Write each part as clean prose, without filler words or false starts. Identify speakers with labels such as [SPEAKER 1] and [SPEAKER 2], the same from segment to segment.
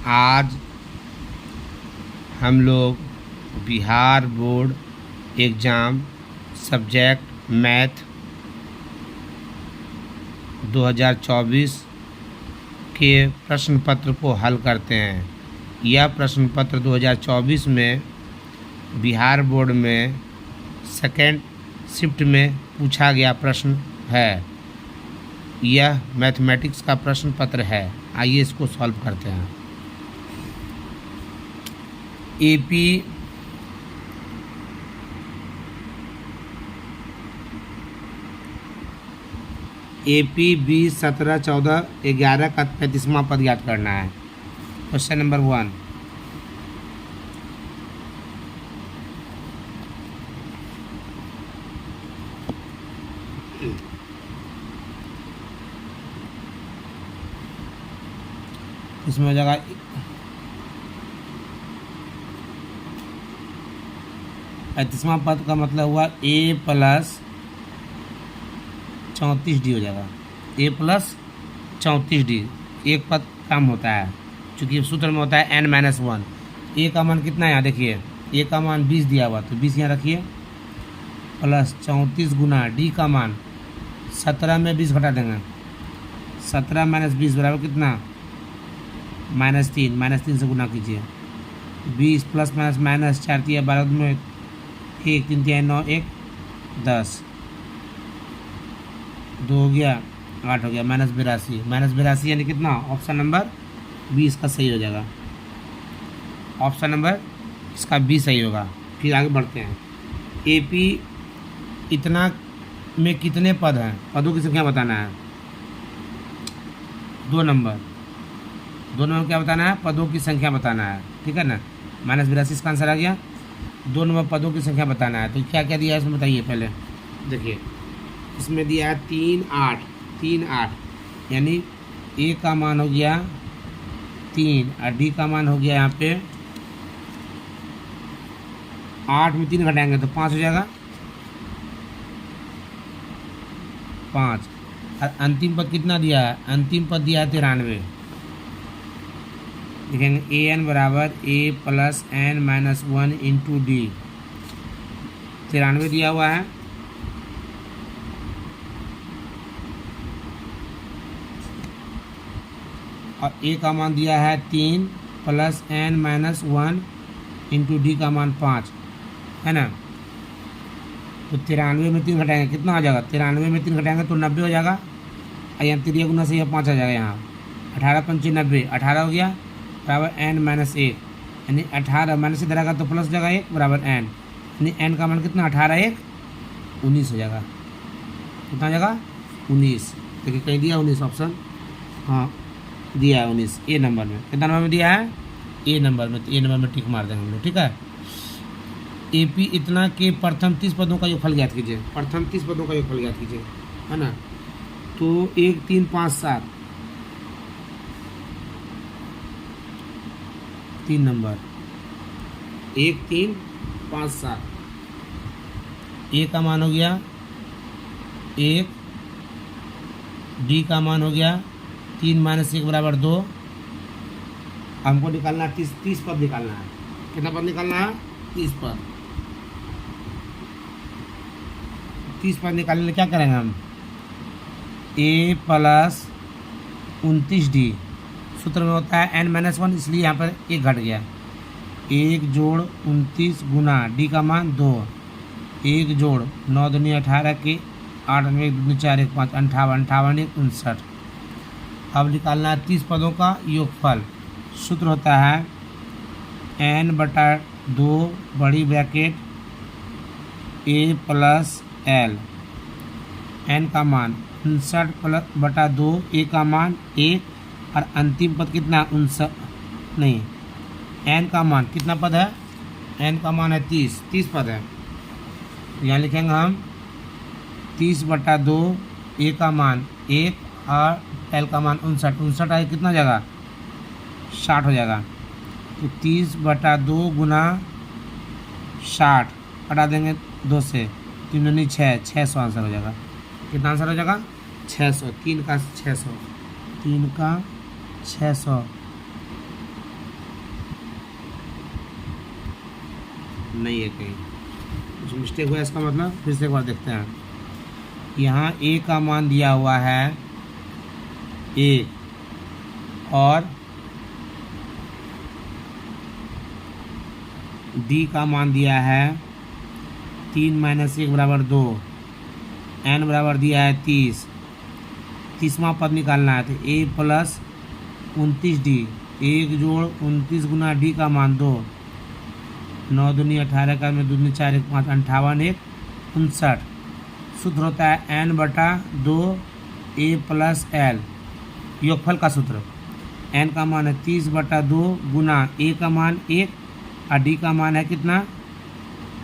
[SPEAKER 1] आज हम लोग Bihar board exam subject math 2024 के प्रश्न पत्र को हल करते हैं। यह प्रश्न पत्र 2024 में बिहार बोर्ड में सेकेंड शिफ्ट में पूछा गया प्रश्न है। यह मैथमेटिक्स का प्रश्न पत्र है। आइए इसको सॉल्व करते हैं। AP 20, 17, 14, 11 का 35वां पद याद करना है। Question number 1। इसमें हो जाएगा 35वां पद का मतलब हुआ A प्लस 34D हो जाएगा। A प्लस 34D, एक पद कम होता है क्योंकि सूत्र में होता है n-1। A का मान कितना है यहाँ देखिए, A का मान 20 दिया हुआ तो 20 यहाँ रखिए, प्लस 34 गुना D का मान 17 में 20 घटा देंगे, 17 - 20 बराबर कितना, -3, -3 से गुना कीजिए। 20 प्लस माइनस माइनस 4 तिया 12 में 1, 3 तिया 9, 1 10, 2 हो गया 8 हो गया, -82 यानी कितना, ऑप्शन नंबर 20 का सही हो जाएगा। ऑप्शन नंबर इसका 20 सही होगा। फिर आगे बढ़ते हैं। AP इतना में कितने पद हैं, पदों की संख्या बताना है। 2 नंबर क्या बताना है, पदों की संख्या बताना है, ठीक है ना। -82 इसका आंसर आ गया। 2 नंबर पदों की संख्या बताना है। तो क्या क्या दिया है इसमें बताइए। पहले देखिए, इसमें दिया है 3, 8, यानी A का मान हो गया 3 और D का मान हो गया यहाँ पे 8 में 3 घटाएंगे तो 5 हो जाएगा, 5। और अंतिम पद कितना दिया है, अंतिम पद दिया है 93। देखेंगे AN बराबर A plus n-1 into D, 93 दिया हुआ है। और A का मान दिया है 3 प्लस n-1 इंटू D का मान 5 है ना। तो 93 में 3 घटाएंगे कितना हो जाएगा, 93 में 3 घटाएंगे तो 90 हो जाएगा। और यहाँ 3 गुना से यह 5 आ जाएगा। यहाँ 18 × 5 = 90, 18 हो गया बराबर n-1, यानी 18 माइनस इधर आएगा तो प्लस जगह 1 बराबर n, यानी n का मान कितना, 18 × 1 = 19 हो जाएगा। कितना हो जाएगा, 19। देखिए कहीं दिया 19 ऑप्शन, हाँ दिया है 19 A नंबर में। कितना नंबर में दिया है, A नंबर में। तो A नंबर में टिक मार देंगे हम लोग, ठीक है। AP इतना के प्रथम 30 पदों का योगफल ज्ञात कीजिए। प्रथम 30 पदों का योगफल ज्ञात कीजिए, है ना। तो 1, 3, 5, 7, 3 नंबर 1, 3, 5, 7। A का मान हो गया 1, D का मान हो गया 3 - 1 बराबर 2। हमको निकालना है 30 पद निकालना है। कितना पद निकालना है, 30 पद। 30 पद निकालने के लिए क्या करेंगे हम, A प्लस 29D, सूत्र में होता है n-1, इसलिए यहाँ पर 1 घट गया। 1 जोड़ 29 गुना D का मान 2, 1 जोड़ 9 दूनी 18 के 8 में 1 दूनी 4 1 5 58, 58 1 59। अब निकालना है 30 पदों का योगफल। सूत्र होता है n/2 बड़ी bracket A plus L, n का मान 59/2, A का मान 1 और अंतिम पद कितना, 59 नहीं, n का मान कितना पद है, n का मान है 30 पद है। यहाँ लिखेंगे हम 30/2, A का मान 1 और L का मान 59 आए कितना हो जाएगा, 60 हो जाएगा। तो 30/2 गुना 60 हटा देंगे 2 से, 3 दूनी 6, 600 आंसर हो जाएगा। कितना आंसर हो जाएगा, 600। 3 का 600, 3 का 600 नहीं है कहीं, कुछ मिस्टेक हुआ इसका मतलब। फिर से एक बार देखते हैं। यहाँ ए का मान दिया हुआ है 1 और डी का मान दिया है 3 - 1 बराबर 2, एन बराबर दिया है 30, 30वां पद निकालना है। तो ए प्लस 29D, 1 जोड़ 29 गुना डी का मान 2, 9 दूनी 18 का में 2 दूनी 4 1 5 58 1 59। सूत्र होता है एन बटा 2 ए प्लस एल, योगफल का सूत्र। एन का मान है 30 बटा 2 गुना ए का मान 1 और डी का मान है कितना,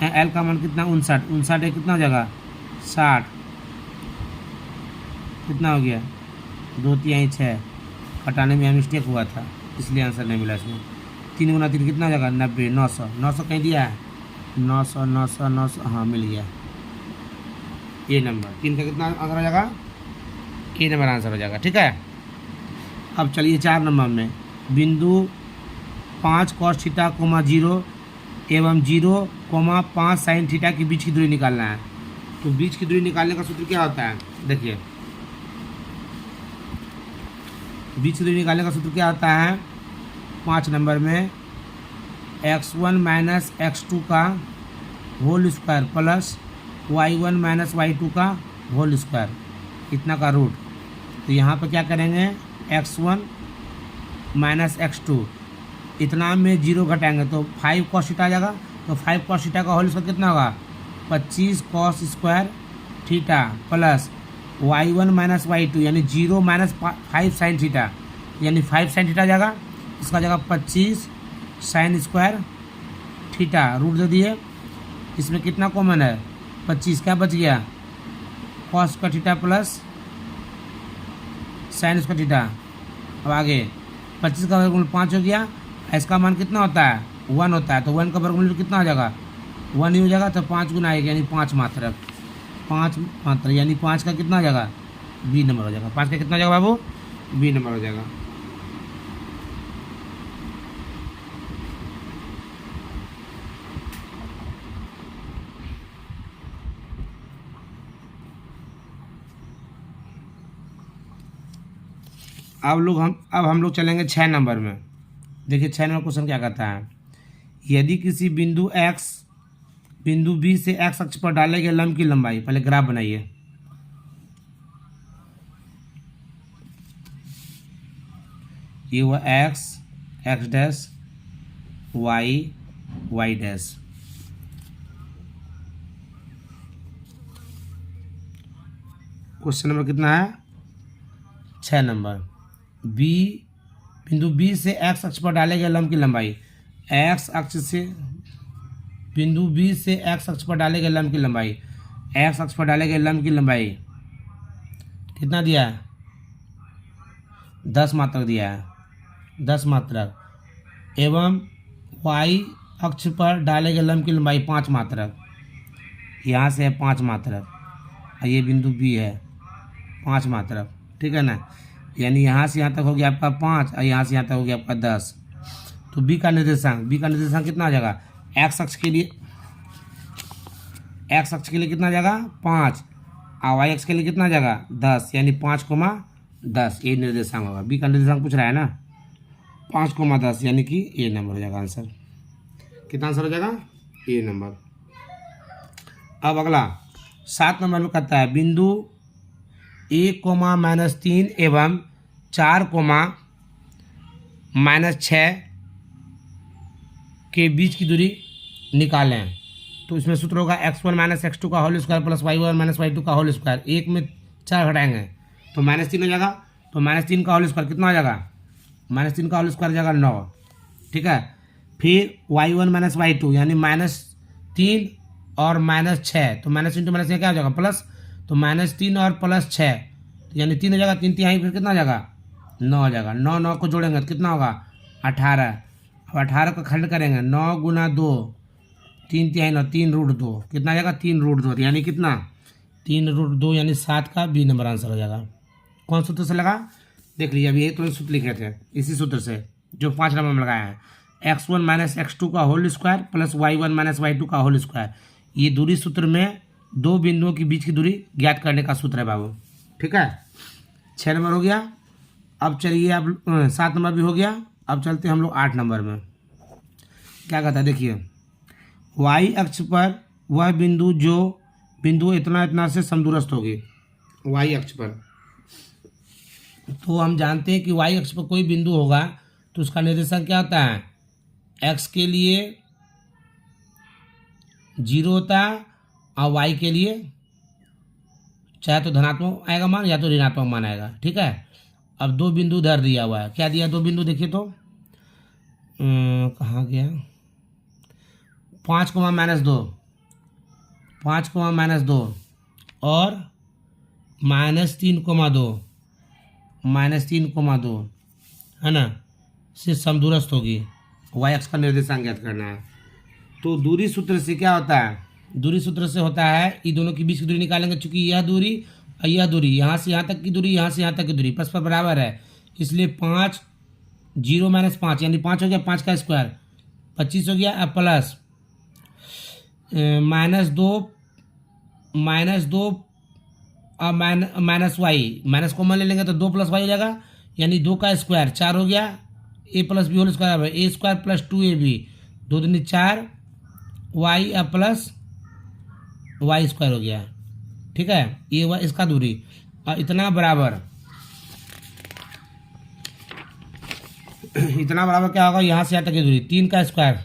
[SPEAKER 1] एल का मान कितना 59, 59 है कितना हो जाएगा 60, कितना हो गया 2 3 6, हटाने में मिस्टेक हुआ था इसलिए आंसर नहीं मिला इसमें। 3 गुना 3 कितना हो जाएगा 90, 900, 900 कहीं दिया है 900 900 900, हाँ मिल गया। ए नंबर 3 का कितना आंसर हो जाएगा, ए नंबर आंसर हो जाएगा। ठीक है, अब चलिए 4 नंबर में बिंदु 5 cos थीटा, 0 एवं 0, 5 sin थीटा के बीच की दूरी निकालना है। तो बीच की दूरी निकालने का सूत्र क्या होता है, देखिए बीच की दूरी निकालने का सूत्र क्या होता है। 5 नंबर में x1 माइनस x2 का whole square plus y1 minus y2 का होल स्क्वायर, इतना का रूट। तो यहाँ पर क्या करेंगे x1 माइनस x2, इतना में 0 घटाएंगे तो 5 cos थीटा आ जाएगा। तो 5 cos थीटा का होल स्क्वायर कितना होगा 25 cos square theta plus y1 minus y2 यानी 0 माइनस 5 sin थीटा, यानी 5 sin थीटा आ जाएगा। इसका जगह 25 sin स्क्वायर थीटा रूट दे दिए। इसमें कितना कॉमन है 25, क्या बच गया cos square theta plus sin square theta. अब आगे 25 का वर्गमूल 5 हो गया, इसका मान कितना होता है 1 होता है। तो 1 का वर्गमूल कितना हो जाएगा 1 ही हो जाएगा। तो 5 गुना आएगा यानी 5 मात्रक, 5 मात्रक यानी 5 का कितना हो जाएगा बी नंबर हो जाएगा। 5 का कितना हो जाएगा बाबू बी नंबर हो जाएगा। अब हम लोग चलेंगे 6 नंबर में। देखिए 6 नंबर क्वेश्चन क्या कहता है। यदि किसी बिंदु बी से x अक्ष पर डाले गए लंब की लंबाई, पहले ग्राफ बनाइए। ये हुआ x dash y dash. Question number कितना है 6 नंबर। बिंदु बी से x अक्ष पर डाले गए लंब की लंबाई, बिंदु बी से x अक्ष पर डाले गए लंब की लंबाई, x अक्ष पर डाले गए लंब की लंबाई कितना दिया है 10 मात्रक दिया है, 10 मात्रक। एवं y अक्ष पर डाले गए लंब की लंबाई 5 मात्रक, यहाँ से है 5 मात्रक और ये बिंदु बी है 5 मात्रक। ठीक है ना, यानी यहाँ से यहाँ तक हो गया आपका 5 और यहाँ से यहाँ तक हो गया आपका 10। तो बी का निर्देशांक कितना आ जाएगा x अक्ष के लिए कितना आ जाएगा 5 और y अक्ष के लिए कितना आ जाएगा 10, यानी 5,10 ये निर्देशांक होगा। बी का निर्देशांक पूछ रहा है ना 5,10 यानी कि ए नंबर हो जाएगा आंसर। कितना आंसर हो जाएगा ए नंबर। अब अगला 7 नंबर में कहता है बिंदु 1,-3 एवं 4,-6 के बीच की दूरी निकालें। तो इसमें सूत्र होगा x1 माइनस x2 का whole square plus y1 minus y2 का होल स्क्वायर। 1 में 4 घटाएंगे तो -3 हो जाएगा। तो -3 का होल स्क्वायर कितना हो जाएगा -3 का होल स्क्वायर हो जाएगा 9। ठीक है, फिर y1 माइनस y2 यानी -3 और -6, तो -3 तो क्या हो जाएगा प्लस, तो -3 और +6 यानी 3 हो जाएगा, 3 तिहाई फिर कितना हो जाएगा 9 हो जाएगा। 9 को जोड़ेंगे तो कितना होगा 18। अब 18 को खंड करेंगे 9 गुना 2, 3 तिहाई 9, 3 रूट 2 कितना आ जाएगा 3 रूट 2 यानी कितना 3 रूट 2 यानी 7 का बी नंबर आंसर हो जाएगा। कौन सूत्र से लगा देख लीजिए, अभी यही तो सूत्र लिखे थे इसी सूत्र से जो 5 नंबर में लगाया है। x1 माइनस x2 का whole square plus y1 minus y2 का होल स्क्वायर। ये दूरी सूत्र में दो बिंदुओं के बीच की दूरी ज्ञात करने का सूत्र है बाबू। ठीक है, 6 नंबर हो गया। अब चलिए अब 7 नंबर भी हो गया। अब चलते हैं हम लोग 8 नंबर में। क्या कहता है देखिए, y अक्ष पर वह बिंदु जो बिंदु इतना इतना से समदूरस्थ होगी। y अक्ष पर तो हम जानते हैं कि y अक्ष पर कोई बिंदु होगा तो उसका निर्देशांक क्या होता है, x के लिए 0 होता है और y के लिए चाहे तो धनात्मक आएगा मान या तो ऋणात्मक मान आएगा। ठीक है, अब दो बिंदु इधर दिया हुआ है। क्या दिया, दो बिंदु देखिए तो कहाँ गया, 5 माइनस 2, 5 माइनस 2 और -3,2, -3,2 है ना, से समदूरस्थ होगी। y अक्ष का निर्देशांक ज्ञात करना है। तो दूरी सूत्र से क्या होता है, दूरी सूत्र से होता है ये दोनों के बीच की दूरी निकालेंगे। चूंकि यह दूरी और यह दूरी, यहाँ से यहाँ तक की दूरी, यहाँ से यहाँ तक की दूरी परस्पर बराबर है, इसलिए 5 0 माइनस 5 यानी 5 हो गया, 5 का स्क्वायर 25 हो गया। अब प्लस -2 और माइनस वाई, माइनस कॉमन ले लेंगे तो 2 + y हो जाएगा, यानी 2 का स्क्वायर 4 हो गया। a + b होल स्क्वायर है a² + 2ab, 2 दूनी 4 y और प्लस y² हो गया। ठीक है, ये हुआ इसका दूरी। और इतना बराबर क्या होगा, यहाँ से यहाँ तक की दूरी 3 का स्क्वायर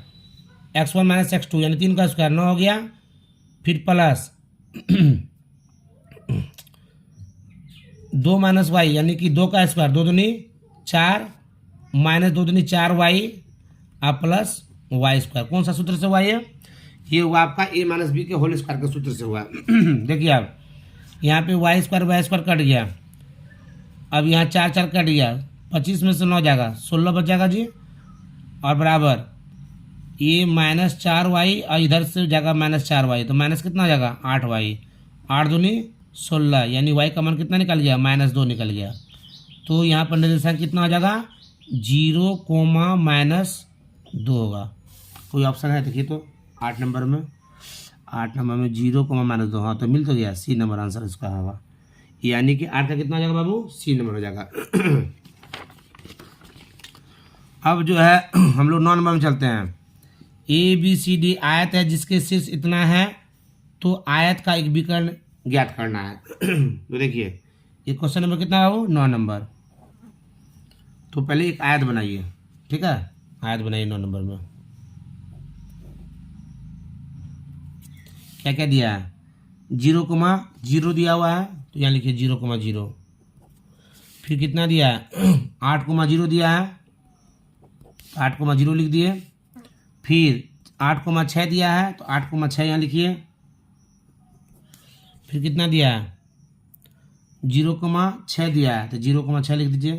[SPEAKER 1] x1 माइनस x2 यानी 3 का स्क्वायर 9 हो गया। फिर प्लस 2 माइनस वाई यानी कि 2 का स्क्वायर 2 दूनी 4 माइनस 2 दूनी 4y और प्लस y²। कौन सा सूत्र से हुआ ये हुआ आपका a माइनस बी के होल स्क्वायर के सूत्र से हुआ। देखिए अब यहाँ पे y² कट गया। अब यहाँ 4 4 कट गया, 25 में से 9 जाएगा, 16 बच जाएगा जी। और बराबर ये -4y और इधर से जाएगा -4y, तो माइनस कितना हो जाएगा 8y, 8 दूनी 16 यानी y का मान कितना निकल गया, -2 निकल गया। तो यहाँ पर निर्देशांक कितना हो जाएगा 0, -2 होगा। कोई ऑप्शन है देखिए तो 8 नंबर में, 8 नंबर में 0, -2, हाँ तो मिल तो गया, सी नंबर आंसर इसका होगा। यानी कि 8 का कितना हो जाएगा बाबू, सी नंबर हो जाएगा। अब जो है हम लोग 9 नंबर में चलते हैं। ABCD आयत है जिसके शीर्ष इतना है, तो आयत का एक विकर्ण ज्ञात करना है। तो देखिए ये क्वेश्चन नंबर कितना है वो, 9 नंबर। तो पहले एक आयत बनाइए। ठीक है, आयत बनाइए 9 नंबर में। क्या क्या दिया है, 0,0 दिया हुआ है, तो यहाँ लिखिए 0,0। फिर कितना दिया है 8,0 दिया है, 8,0 लिख दिए। फिर 8,6 दिया है, तो 8,6 यहाँ लिखिए। फिर कितना दिया है 0,6 दिया है, तो 0,6 लिख दीजिए।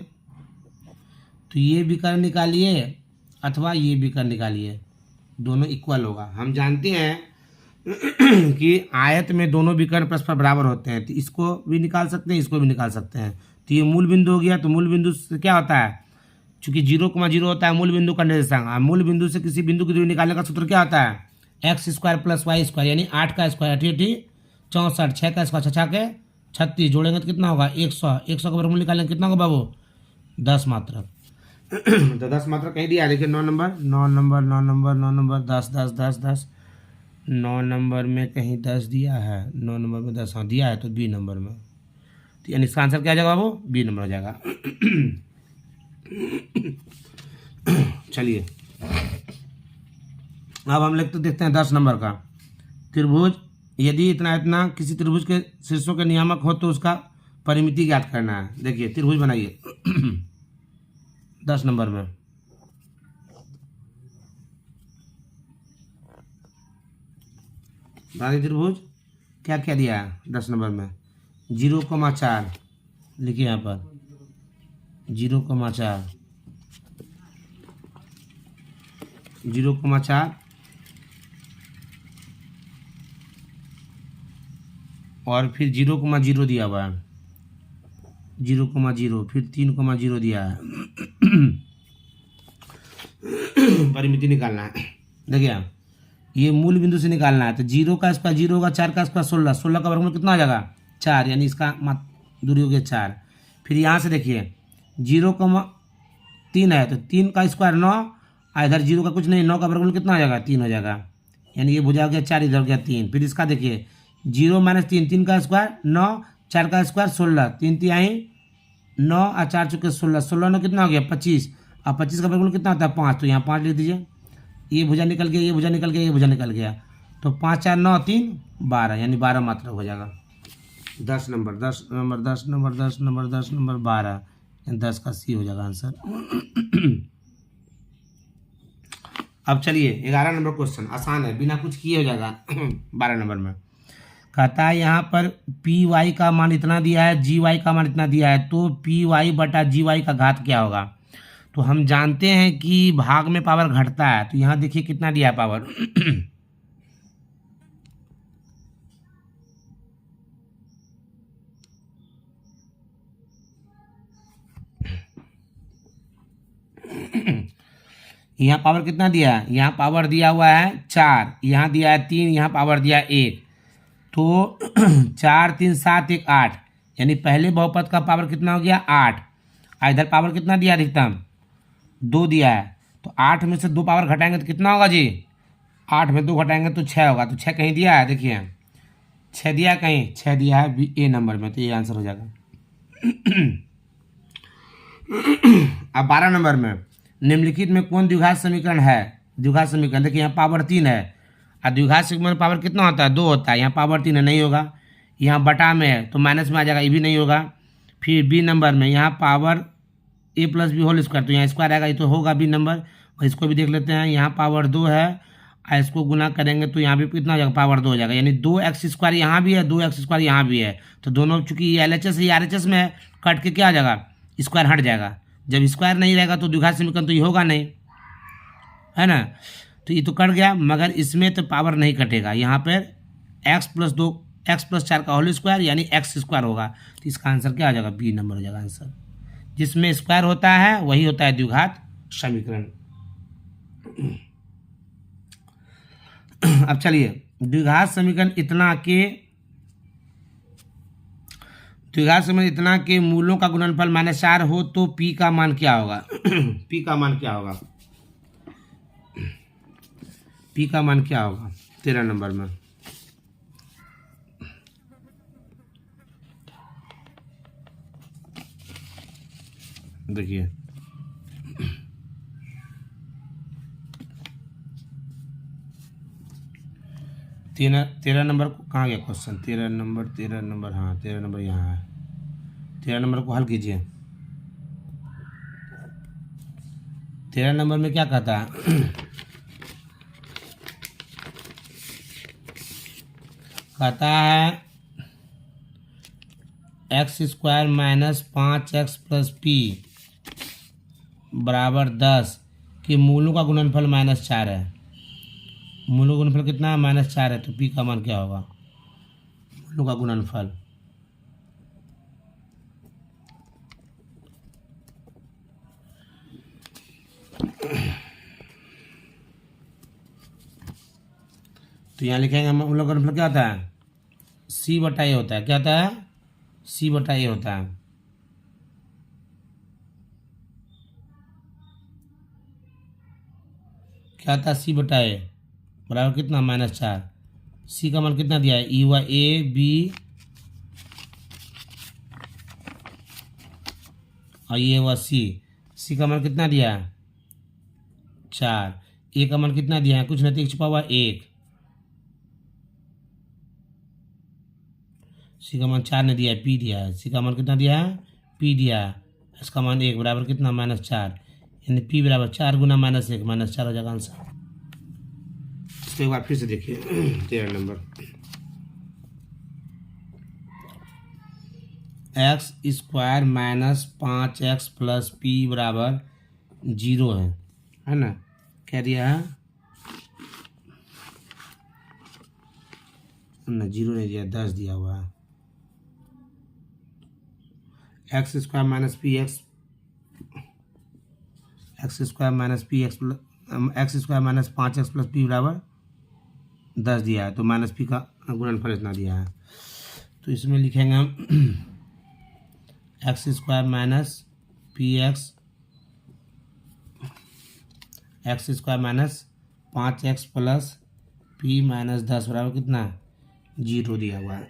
[SPEAKER 1] तो ये विकर्ण निकालिए अथवा ये विकर्ण निकालिए, दोनों इक्वल होगा। हम जानते हैं कि आयत में दोनों विकर्ण परस्पर बराबर होते हैं, तो इसको भी निकाल सकते हैं, इसको भी निकाल सकते हैं। तो ये मूल बिंदु हो गया। तो मूल बिंदु से क्या होता है, चूंकि 0,0 होता है मूल बिंदु का निर्देशांक, मूल बिंदु से किसी बिंदु की दूरी निकालने का सूत्र क्या होता है, x² + y² यानी 8 का स्क्वायर 88 64, 6 का स्क्वायर 6 के 36, जोड़ेंगे तो कितना होगा 100, 100 का वर्गमूल निकालेंगे कितना होगा बाबू 10 मात्रक। तो 10 मात्रक कहीं दिया है, देखिए 9 नंबर 10 10 10 10, 9 नंबर में कहीं 10 दिया है, 9 नंबर में 10 हाँ दिया है, तो बी नंबर में। तो यानी इसका आंसर क्या आ जाएगा बाबू, बी नंबर हो जाएगा। चलिए अब हम लिखते देखते हैं 10 नंबर का। त्रिभुज यदि इतना इतना किसी त्रिभुज के शीर्षों के नियामक हो तो उसका परिमिति ज्ञात करना है। देखिए त्रिभुज बनाइए 10 नंबर में। बना त्रिभुज क्या क्या दिया है 10 नंबर में, 0,4 लिखिए यहाँ पर 0,4, 0,4 और फिर 0,0 दिया हुआ है, 0,0 फिर 3,0 दिया है। परिमिति निकालना है। देखिए ये मूल बिंदु से निकालना है, तो 0 का स्क्वायर 0 होगा, 4 का स्क्वायर 16, 16 का वर्गमूल कितना हो जाएगा 4, यानी इसका दूरी हो गया 4। फिर यहाँ से देखिए 0,3 है, तो 3 का स्क्वायर 9, इधर 0 का कुछ नहीं, 9 का वर्गमूल कितना हो जाएगा 3 हो जाएगा, यानी ये भुजा हो गया 4, इधर हो गया 3। फिर इसका देखिए 0 - 3, 3 का स्क्वायर 9, 4 का स्क्वायर 16, 3 तिहाई 9 और 4 चुके 16, 16 9 कितना हो गया 25, और 25 का वर्गमूल कितना होता है 5, तो यहाँ 5 लिख दीजिए। ये भुजा निकल गया, ये भुजा निकल गया, ये भुजा निकल गया, तो 5 4 9 3 12, यानी 12 मात्रक हो जाएगा। 10 number 10 number 10 number 10 number 10 number 12, 10 का सी हो जाएगा आंसर। अब चलिए 11 नंबर क्वेश्चन, आसान है, बिना कुछ किए हो जाएगा। 12 नंबर में कहता है यहाँ पर पी वाई का मान इतना दिया है, जी वाई का मान इतना दिया है, तो पी वाई बटा जी वाई का घात क्या होगा। तो हम जानते हैं कि भाग में पावर घटता है, तो यहाँ देखिए कितना दिया है पावर। यहाँ पावर कितना दिया है, यहाँ पावर दिया हुआ है 4, यहाँ दिया है 3, यहाँ पावर दिया है 1, तो 4 3 7 1 8, यानी पहले बहुपद का पावर कितना हो गया 8, और इधर पावर कितना दिया अधिकतम 2 दिया है, तो 8 में से 2 पावर घटाएंगे तो कितना होगा जी, 8 में 2 घटाएंगे तो 6 होगा, तो 6 कहीं दिया है, देखिए 6 दिया है कहीं, 6 दिया है ए नंबर में, तो ये आंसर हो जाएगा। अब 12 नंबर में निम्नलिखित में कौन द्विघात समीकरण है। द्विघात समीकरण देखिए यहाँ पावर 3 है, और द्विघात समीकरण में पावर कितना होता है 2 होता है, यहाँ पावर 3 है, नहीं होगा। यहाँ बटा में है तो माइनस में आ जाएगा, ये भी नहीं होगा। फिर बी नंबर में यहाँ पावर ए प्लस बी होल स्क्वायर, तो यहाँ स्क्वायर आएगा, ये तो होगा बी नंबर, और इसको भी देख लेते हैं। यहाँ पावर 2 है, और इसको गुना करेंगे तो यहाँ भी कितना हो जाएगा पावर 2 हो जाएगा, यानी 2x² यहाँ भी है, 2x² यहाँ भी है, तो दोनों चूंकि ये LHS ये RHS में है, कट के क्या आ जाएगा स्क्वायर हट जाएगा। जब स्क्वायर नहीं रहेगा तो द्विघात समीकरण तो ये होगा नहीं, है ना, तो ये तो कट गया, मगर इसमें तो पावर नहीं कटेगा। यहाँ पर x + 2 x + 4 का होल स्क्वायर यानी x² होगा, तो इसका आंसर क्या आ जाएगा बी नंबर हो जाएगा आंसर। जिसमें स्क्वायर होता है वही होता है द्विघात समीकरण। अब चलिए द्विघात समीकरण इतना के मूलों का गुणनफल -4 हो तो p का मान क्या होगा। p का मान क्या होगा, p का मान क्या होगा 13 नंबर में। देखिए 13 नंबर को कहाँ गया क्वेश्चन, 13 नंबर हाँ 13 नंबर यहाँ है। 13 नंबर को हल कीजिए। 13 नंबर में क्या कहता है, कहता है x² - 5x + p बराबर 10 के मूलों का गुणनफल -4 है। मूलों का गुणनफल कितना है -4 है, तो p का मान क्या होगा मूलों का गुणनफल। तो यहाँ लिखेंगे मूलों का गुणनफल क्या होता है c/a होता है, क्या होता है c/a होता है। क्या था c/a बराबर कितना -4, c का मान कितना दिया है e हुआ a b और ये हुआ c का मान कितना दिया है 4, a का मान कितना दिया है कुछ नहीं, एक छुपा हुआ 1, c का मान 4 ने दिया है, p दिया है, c का मान कितना दिया है p दिया है, इसका मान 1 बराबर कितना -4, यानी p बराबर 4 गुना -1 -4 हो जाएगा आंसर। इसको एक बार फिर से देखिए 13 नंबर x² - 5x + p बराबर 0 है ना, क्या दिया है ना 0 नहीं दिया 10 दिया हुआ है। x² - px x square minus 5x plus P बराबर 10 दिया है, तो माइनस पी का गुणनफल इतना दिया है। तो इसमें लिखेंगे हम x square minus P x square minus 5x plus P minus 10 बराबर कितना 0 दिया हुआ है।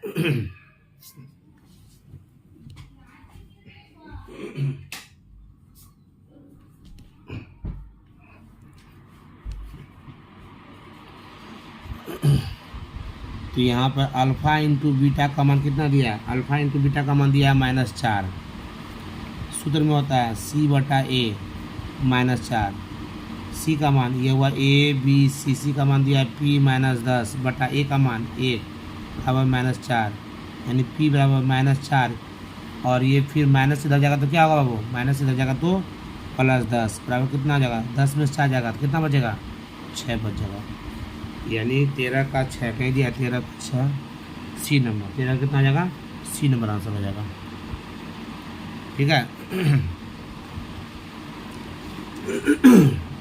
[SPEAKER 1] तो यहाँ पर अल्फा इंटू बीटा का मान कितना दिया है, अल्फा इंटू बीटा का मान दिया है -4। सूत्र में होता है c बटा a -4। सी का मान ये हुआ a b c का मान दिया है p -10 बटा a का मान 1 बराबर -4, यानी p बराबर -4। और ये फिर माइनस इधर जाएगा तो क्या होगा बाबू, माइनस इधर जाएगा तो +10 बराबर कितना आ जाएगा, 10 में से 4 जाएगा तो कितना बचेगा, 6 बच जाएगा। यानी 13 का 6 कहीं दिया, 13 का 6 सी नंबर, 13 कितना आ जाएगा, सी नंबर आंसर हो जाएगा। ठीक है।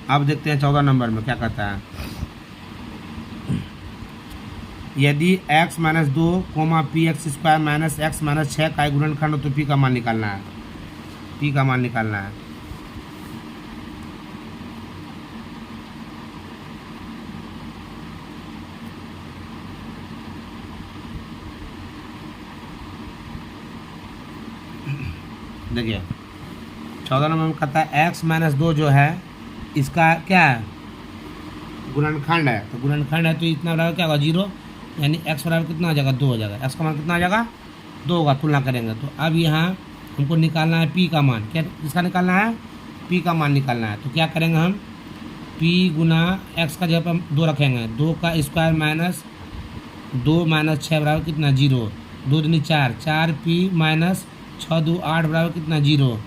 [SPEAKER 1] अब देखते हैं 14 नंबर में क्या कहता है। यदि x minus 2 P x square minus x minus 6 का गुणनखंड हो तो p का मान निकालना है, p का मान निकालना है। देखिए 14 नंबर में कहता है x माइनस 2 जो है इसका क्या है, गुणनखंड है। तो गुणनखंड है तो इतना बराबर क्या होगा 0, यानी x बराबर कितना आ जाएगा 2 हो जाएगा, x का मान कितना आ जाएगा 2 होगा, तुलना करेंगे। तो अब यहाँ हमको निकालना है p का मान, क्या इसका निकालना है, p का मान निकालना है। तो क्या करेंगे हम, p गुना x का जगह पर 2 रखेंगे, 2 का स्क्वायर माइनस 2 माइनस 6 बराबर कितना 0, 2 दूनी 4, 4p माइनस 6 2 8 बराबर कितना 0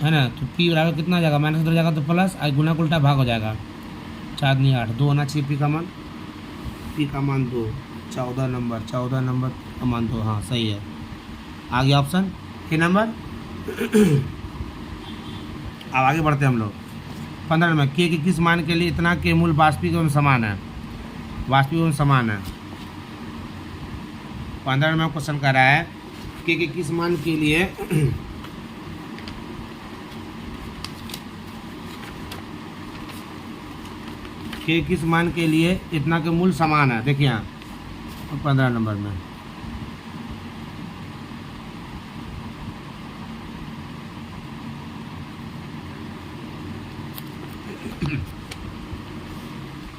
[SPEAKER 1] है ना। तो p बराबर कितना आ जाएगा, माइनस उधर जाएगा तो प्लस, आज गुना को उल्टा भाग हो जाएगा, 4 दूनी 8, 2 होना चाहिए p का मान, p का मान 2। 14 नंबर का मान 2, हाँ सही है। आ गया ऑप्शन के नंबर। अब आगे बढ़ते हैं हम लोग। 15 नंबर, के किस मान के लिए इतना के मूल वास्तविक समान है, वास्तविक समान है। 15 नंबर क्वेश्चन कर रहा है के किस मान के लिए के किस मान के लिए इतना के मूल समान है। देखिए यहाँ 15 नंबर में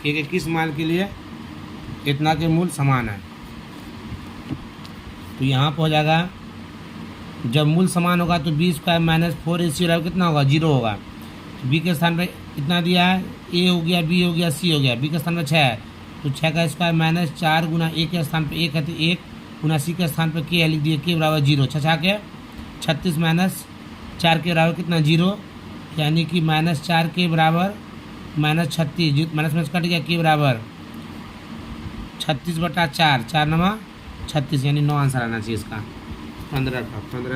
[SPEAKER 1] के किस मान के लिए इतना के मूल समान है। तो यहाँ पर हो जाएगा, जब मूल समान होगा तो बी स्क्वायर माइनस 4ac बराबर कितना होगा 0 होगा। तो बी के स्थान पे कितना दिया है, ए हो गया, बी हो गया, सी हो गया, बी के स्थान पे 6 है तो 6 का स्क्वायर माइनस 4 गुना ए के स्थान पे 1 है तो 1 गुना सी के स्थान पे के लिख दिए, के बराबर 0, 6 के 36 माइनस 4 के बराबर कितना 0, यानी कि -4 के बराबर -36, माइनस में कट गया, के बराबर 36 बटा 4, 4 नमा 36, यानी 9 आंसर आना चाहिए इसका। 15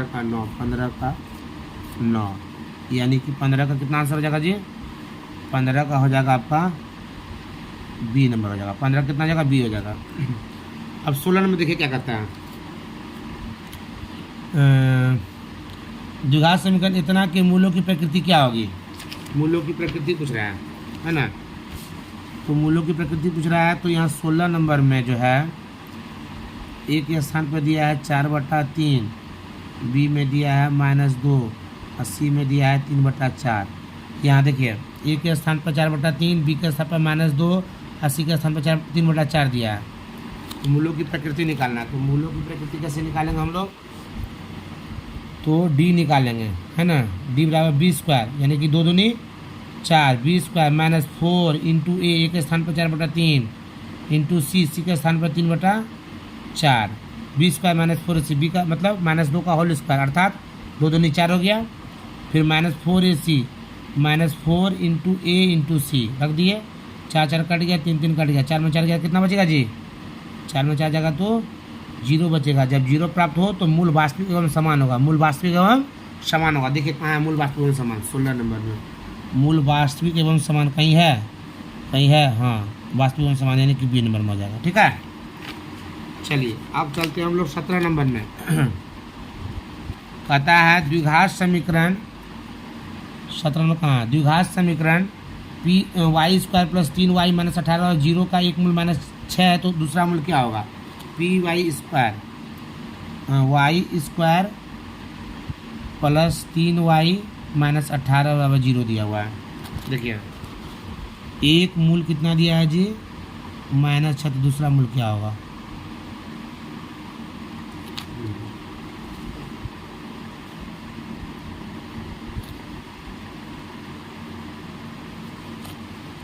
[SPEAKER 1] का 9, यानी कि 15 का कितना आंसर हो जाएगा जी, 15 का हो जाएगा आपका बी नंबर हो जाएगा। 15 कितना हो जाएगा, बी हो जाएगा। अब 16 नंबर देखिए क्या कहता है। द्विघात समीकरण इतना के मूलों की प्रकृति क्या होगी, मूलों की प्रकृति पूछ रहा है ना। तो मूलों की प्रकृति पूछ रहा है, तो यहाँ 16 नंबर में जो है ए के स्थान पर दिया है 4/3, बी में दिया है -2 और सी में दिया है 3/4। यहाँ देखिए ए के स्थान पर 4/3, बी के स्थान पर -2 और सी के स्थान पर 3/4 दिया है। तो मूलों की प्रकृति निकालना है। तो मूलों की प्रकृति कैसे निकालेंगे हम लोग, तो डी निकालेंगे, है ना। डी बराबर बी स्क्वायर, यानी कि 2 दूनी 4, बी स्क्वायर -4 इंटू ए के स्थान पर 4/3 इंटू सी के स्थान पर 3/4, बी स्क्वायर -4ac, बी का मतलब -2 का होल स्क्वायर, अर्थात 2 दूनी 4 हो गया, फिर -4ac -4 इंटू ए इंटू सी रख दिए, 4 4 कट गया, 3 3 कट गया, 4 में 4 गया, कितना बचेगा जी, 4 में 4 जाएगा तो 0 बचेगा। जब 0 प्राप्त हो तो मूल वास्तविक एवं समान होगा, मूल वास्तविक एवं समान होगा। देखिए कहाँ है मूल वास्तविक एवं समान, 16 नंबर में मूल वास्तविक एवं समान कहीं है हाँ, वास्तविक एवं समान यानी कि बी नंबर में आ जाएगा। ठीक है, चलिए अब चलते हैं हम लोग 17 नंबर में। कहता है द्विघात समीकरण, 17 में कहाँ, द्विघात समीकरण p y square plus 3y minus 18 और 0 का एक मूल माइनस 6 है, तो दूसरा मूल क्या होगा, p y square plus 3y minus 18 बराबर 0 दिया हुआ है। देखिए एक मूल कितना दिया है जी, -6, तो दूसरा मूल क्या होगा,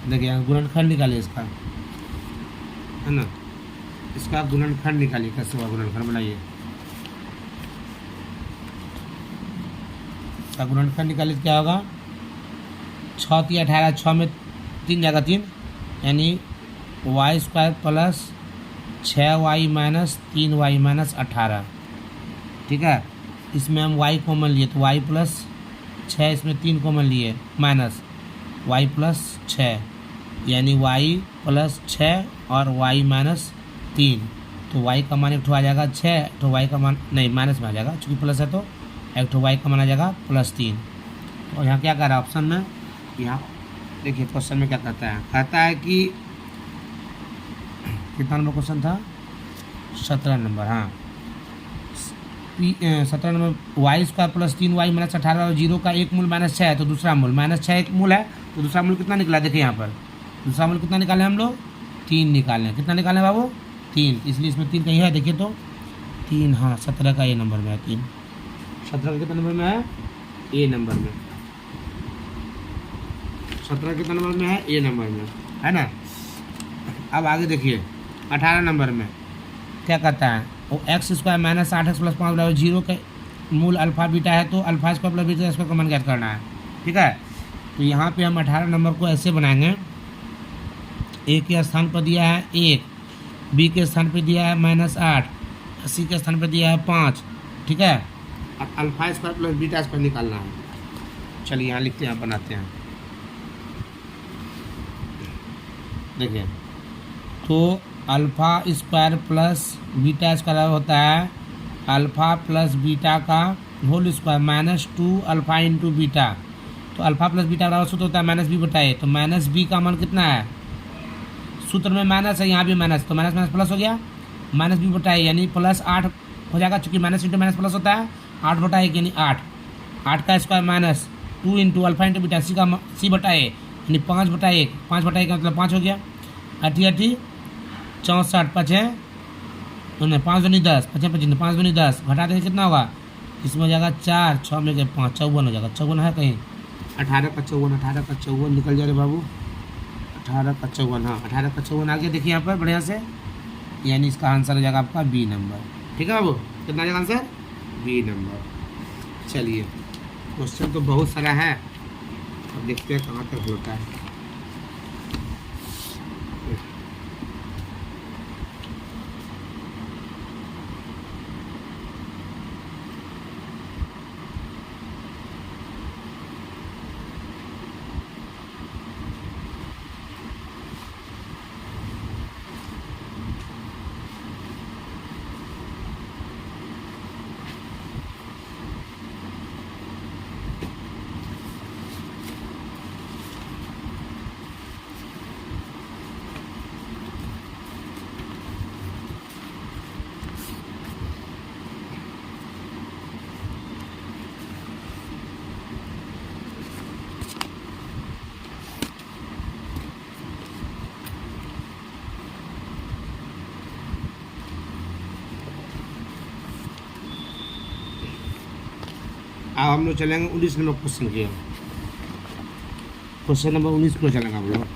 [SPEAKER 1] देखिए गुणनखंड निकालिए इसका, है ना, इसका गुणनखंड निकालिए, कैसे हुआ गुणनखंड बनाइए, इसका गुणनखंड निकालिए क्या होगा, 6 3 18, 6 में 3 जाएगा 3, यानी y square plus 6y minus 3y minus 18। ठीक है, इसमें हम y कॉमन लिए तो y प्लस 6, इसमें 3 कॉमन लिए माइनस y प्लस 6, यानी y प्लस 6 और y माइनस 3, तो y का मान एक ठो आ जाएगा 6, तो y का मान नहीं माइनस में आ जाएगा, चूँकि प्लस है तो एक ठो y का मान आ जाएगा +3। और यहाँ क्या कह रहा है ऑप्शन में, यहाँ देखिए क्वेश्चन में क्या कहता है कि कितना नंबर क्वेश्चन था, 17 नंबर, हाँ 17 number, y square plus 3y minus 18 और 0 का एक मूल -6 है, तो दूसरा मूल -6 एक मूल है, तो दूसरा मूल कितना निकला, देखिए यहाँ पर दूसरा मूल कितना निकाले हम लोग, 3 निकाले हैं, कितना निकाले बाबू 3, इसलिए इसमें 3 कहीं है, देखिए तो 3, हाँ 17 का ए नंबर में है 3, 17 का कितना नंबर में है, ए नंबर में, 17 कितना नंबर में है, ए नंबर में, है ना। अब आगे देखिए 18 नंबर में क्या कहता है, वो x square minus 8x plus 5 बराबर 0 के मूल अल्फा बीटा है, तो alpha square plus beta square का मान ज्ञात करना है। ठीक है, तो यहाँ पे हम 18 नंबर को ऐसे बनाएंगे, ए के स्थान पर दिया है 1, बी के स्थान पर दिया है -8, सी के स्थान पर दिया है 5। ठीक है, अब alpha square plus beta square निकालना है। चलिए यहाँ लिखते हैं, बनाते हैं, देखिए तो alpha square plus beta square होता है अल्फ़ा प्लस बीटा का whole square -2 alpha into beta, तो अल्फ़ा प्लस बीटा बराबर सूत्र होता है -b/a, तो -b का मान कितना है, सूत्र में माइनस है, यहाँ भी माइनस, तो माइनस माइनस प्लस हो गया, -b/a यानी +8 हो जाएगा, चूँकि माइनस इंटू माइनस प्लस होता है, 8/1 यानी 8 का square -2 into alpha into beta c/a यानी 5/1, 5/1 का मतलब 5 हो गया, 8 8 64, 5 है 5 दूनी 10, 5 25 5 दूनी 10, घटा देंगे कितना होगा, इसमें हो जाएगा 4, 6 में के 5 54 हो जाएगा, 54 है कहीं, 18 का 54 निकल जा रहे बाबू, 18 का 54, हाँ 18 का 54 आ गया, देखिए यहाँ पर बढ़िया से, यानी इसका आंसर हो जाएगा आपका बी नंबर। ठीक है बाबू, कितना आ जाएगा आंसर, बी नंबर। चलिए क्वेश्चन तो बहुत सारा है, अब देखते हैं कहाँ तक होता है। अब हम लोग चलेंगे 19 नंबर क्वेश्चन की, क्वेश्चन नंबर 19 को चलेंगे हम लोग।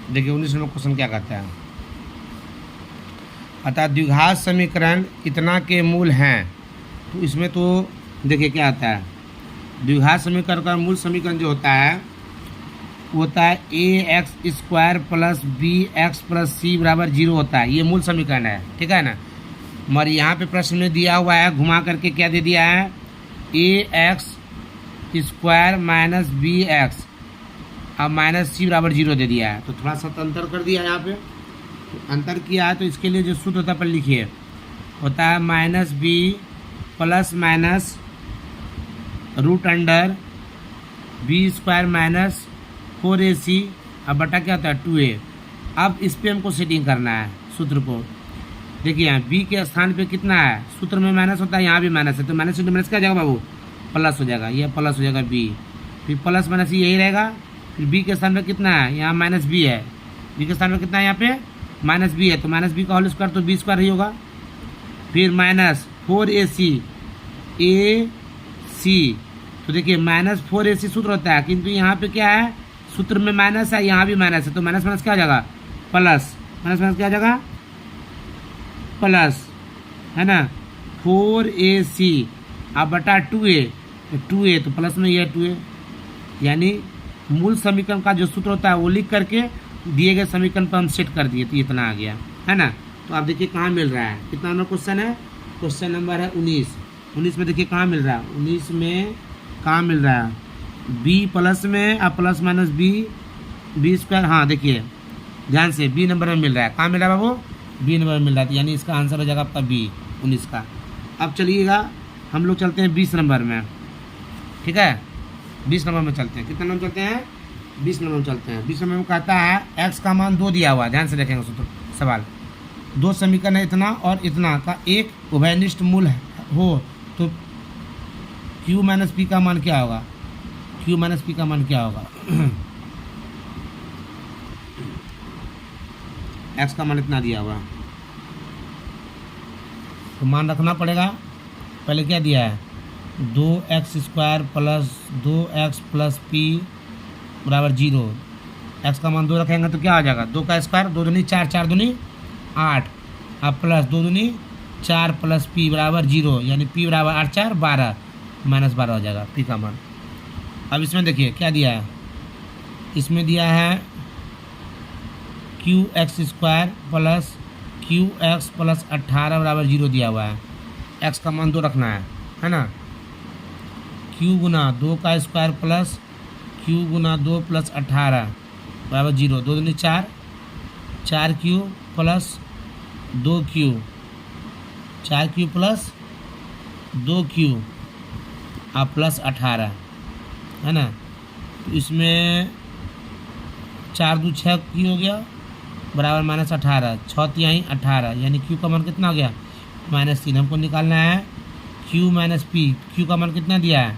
[SPEAKER 1] देखिए 19 नंबर क्वेश्चन क्या कहता है, अतः द्विघात समीकरण इतना के मूल हैं। तो इसमें तो देखिए क्या आता है, द्विघात समीकरण का मूल समीकरण जो होता है वो होता है ax² plus bx plus c बराबर 0 होता है। ये मूल समीकरण है, ठीक है ना। मगर यहाँ पे प्रश्न में दिया हुआ है घुमा करके क्या दे दिया है, ax² माइनस bx अब माइनस c बराबर 0 दे दिया है। तो थोड़ा सा तो अंतर कर दिया है यहाँ पे, तो अंतर किया है। तो इसके लिए जो सूत्र होता है पर लिखिए, होता है minus b plus minus root under b² minus 4ac अब बटा क्या होता है 2a। अब इस पर हमको सेटिंग करना है सूत्र को। देखिए यहाँ b के स्थान पे कितना है, सूत्र में माइनस होता है, यहाँ भी माइनस है, तो माइनस इंटू माइनस क्या जाएगा बाबू, प्लस हो जाएगा। ये प्लस हो जाएगा b, फिर प्लस माइनस यही रहेगा। फिर b के स्थान पे कितना है, यहाँ माइनस b है, b के स्थान पे कितना है, यहाँ पे माइनस b है, तो माइनस b का होल स्क्वायर तो b² ही होगा। फिर माइनस 4ac तो देखिए माइनस 4ac सूत्र होता है, किंतु यहाँ पे क्या है, सूत्र में माइनस है, यहाँ भी माइनस है, तो माइनस माइनस क्या हो जाएगा प्लस, माइनस माइनस क्या हो जाएगा प्लस, है ना। 4ac अब बटा 2a, तो 2a तो प्लस में ये 2a, यानी मूल समीकरण का जो सूत्र होता है वो लिख करके दिए गए समीकरण पर हम सेट कर दिए, तो इतना आ गया, है ना। तो आप देखिए कहाँ मिल रहा है, कितना नंबर क्वेश्चन है, क्वेश्चन नंबर है 19 में देखिए कहाँ मिल रहा है, 19 में कहाँ मिल रहा है, b प्लस में अब प्लस माइनस b²। हाँ देखिए ध्यान से b नंबर में मिल रहा है, कहाँ मिल रहा है बाबू, b नंबर में मिल रहा है, यानी इसका आंसर हो जाएगा आपका b 19 का। अब चलिएगा हम लोग चलते हैं 20 नंबर में, ठीक है, 20 नंबर में चलते हैं। कितना नंबर चलते हैं, 20 नंबर में चलते हैं। 20 नंबर में कहता है x का मान 2 दिया हुआ है, ध्यान से देखेंगे सूत्र सवाल। दो समीकरण है इतना और इतना का एक उभयनिष्ठ मूल हो तो q माइनस पी का मान क्या होगा, q माइनस पी का मान क्या होगा x का मान इतना दिया हुआ है, तो मान रखना पड़ेगा। पहले क्या दिया है, 2x² plus 2x plus p बराबर 0। x का मान 2 रखेंगे तो क्या हो जाएगा, 2 का स्क्वायर 2 दूनी 4, 4 दूनी 8, अब प्लस 2 दूनी 4 प्लस p बराबर 0, यानी p बराबर 8 4 12 माइनस 12 हो जाएगा p का मान। अब इसमें देखिए क्या दिया है, इसमें दिया है qx² प्लस qx प्लस 18 बराबर 0 दिया हुआ है। x का मान 2 रखना है ना। q गुना 2 का स्क्वायर प्लस q गुना 2 प्लस 18 बराबर 0, 2 दूनी 4, 4q plus 2q, 4q plus 2q आप प्लस 18, है ना। तो इसमें 4 2 6 q हो गया बराबर माइनस 18, 6 तिहाई 18, यानी q का मान कितना हो गया -3। हमको निकालना है q माइनस पी, q का मान कितना दिया है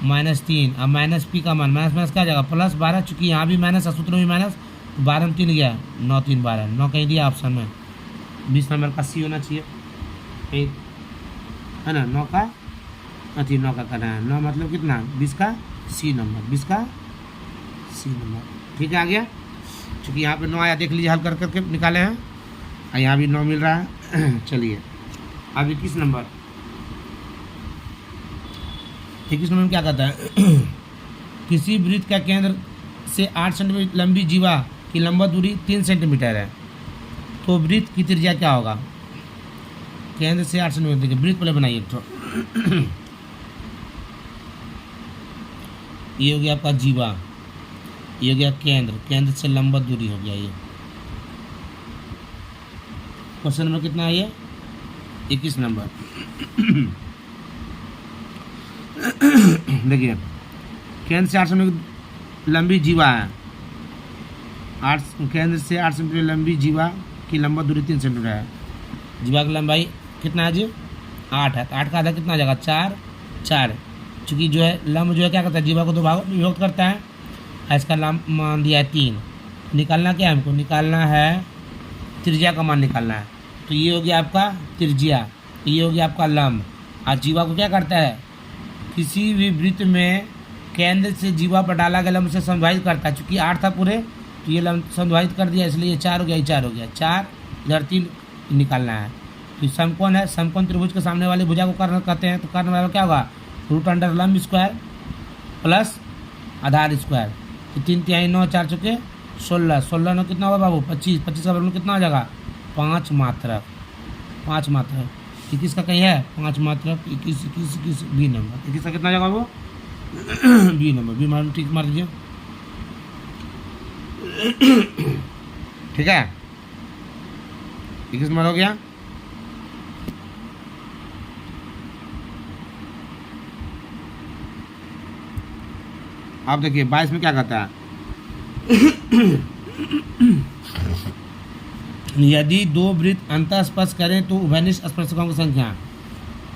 [SPEAKER 1] -3। अब माइनस पी का मान माइनस माइनस क्या जाएगा प्लस 12, चूँकि यहाँ भी माइनस सूत्र में भी माइनस, 12 में 3 गया 9 3 12, 9 कहीं दिया ऑप्शन में, 20 नंबर का सी होना चाहिए कहीं, है ना। 9 का अथी 9 का करना है, 9 मतलब कितना 20 का सी नंबर, 20 का सी नंबर, ठीक है आ गया। चूँकि यहाँ पे 9 आया देख लीजिए, हल कर करके निकाले हैं, और यहाँ भी 9 मिल रहा है। चलिए अब 21 नंबर, 21 नंबर में क्या कहता है किसी वृत्त का केंद्र से 8 सेंटीमीटर लंबी जीवा की लंबा दूरी 3 सेंटीमीटर है, तो वृत्त की त्रिज्या क्या होगा। केंद्र से 8 सेंटीमीटर, देखिए वृत्त पहले बनाइए तो ये हो गया आपका जीवा, ये हो गया केंद्र, केंद्र से लंबा दूरी हो गया ये। क्वेश्चन नंबर कितना है ये 21 नंबर। देखिए केंद्र से 8 सेंटीमीटर लंबी जीवा है, केंद्र से 8 सेंटीमीटर लंबी जीवा की लंबा दूरी 3 सेंटीमीटर है। जीवा की लंबाई कितना है जी 8 है, तो 8 का आधा कितना आ जाएगा 4 4, चूँकि जो है लंब जो है क्या करता है जीवा को 2 भागों में विभक्त करता है, इसका लंब मान दिया है 3। निकालना क्या है हमको, निकालना है त्रिज्या का मान निकालना है। तो ये हो गया आपका त्रिज्या, ये हो गया आपका लंब। और जीवा को क्या करता है, किसी भी वृत्त में केंद्र से जीवा पर डाला गया लंब से समविभाजित करता है। चूँकि 8 था पूरे तो ये लमसम विभाजित कर दिया, इसलिए ये 4 हो गया, ये 4 हो गया, 4 इधर 3 निकालना है। तो समकोण है, समकोण त्रिभुज के सामने वाली भुजा को कर्ण कहते हैं। तो कर्ण बराबर क्या होगा, रूट अंडर लंब स्क्वायर प्लस आधार स्क्वायर। तो 3 तिहाई 9, 4 चुके 16, 16 9 कितना होगा बाबू 25, 25 का वर्गमूल कितना हो जाएगा 5 मात्रक, 5 मात्रक। 21 का कहीं है 5 मात्रक, 21 21 21 बी नंबर। 21 का कितना हो जाएगा वो बी नंबर, बी मार ठीक मार दीजिए। ठीक है, 21 नंबर हो गया। आप देखिए 22 में क्या कहता है, यदि 2 वृत्त अंतःस्पर्श करें तो उभयनिष्ठ स्पर्शकों की संख्या,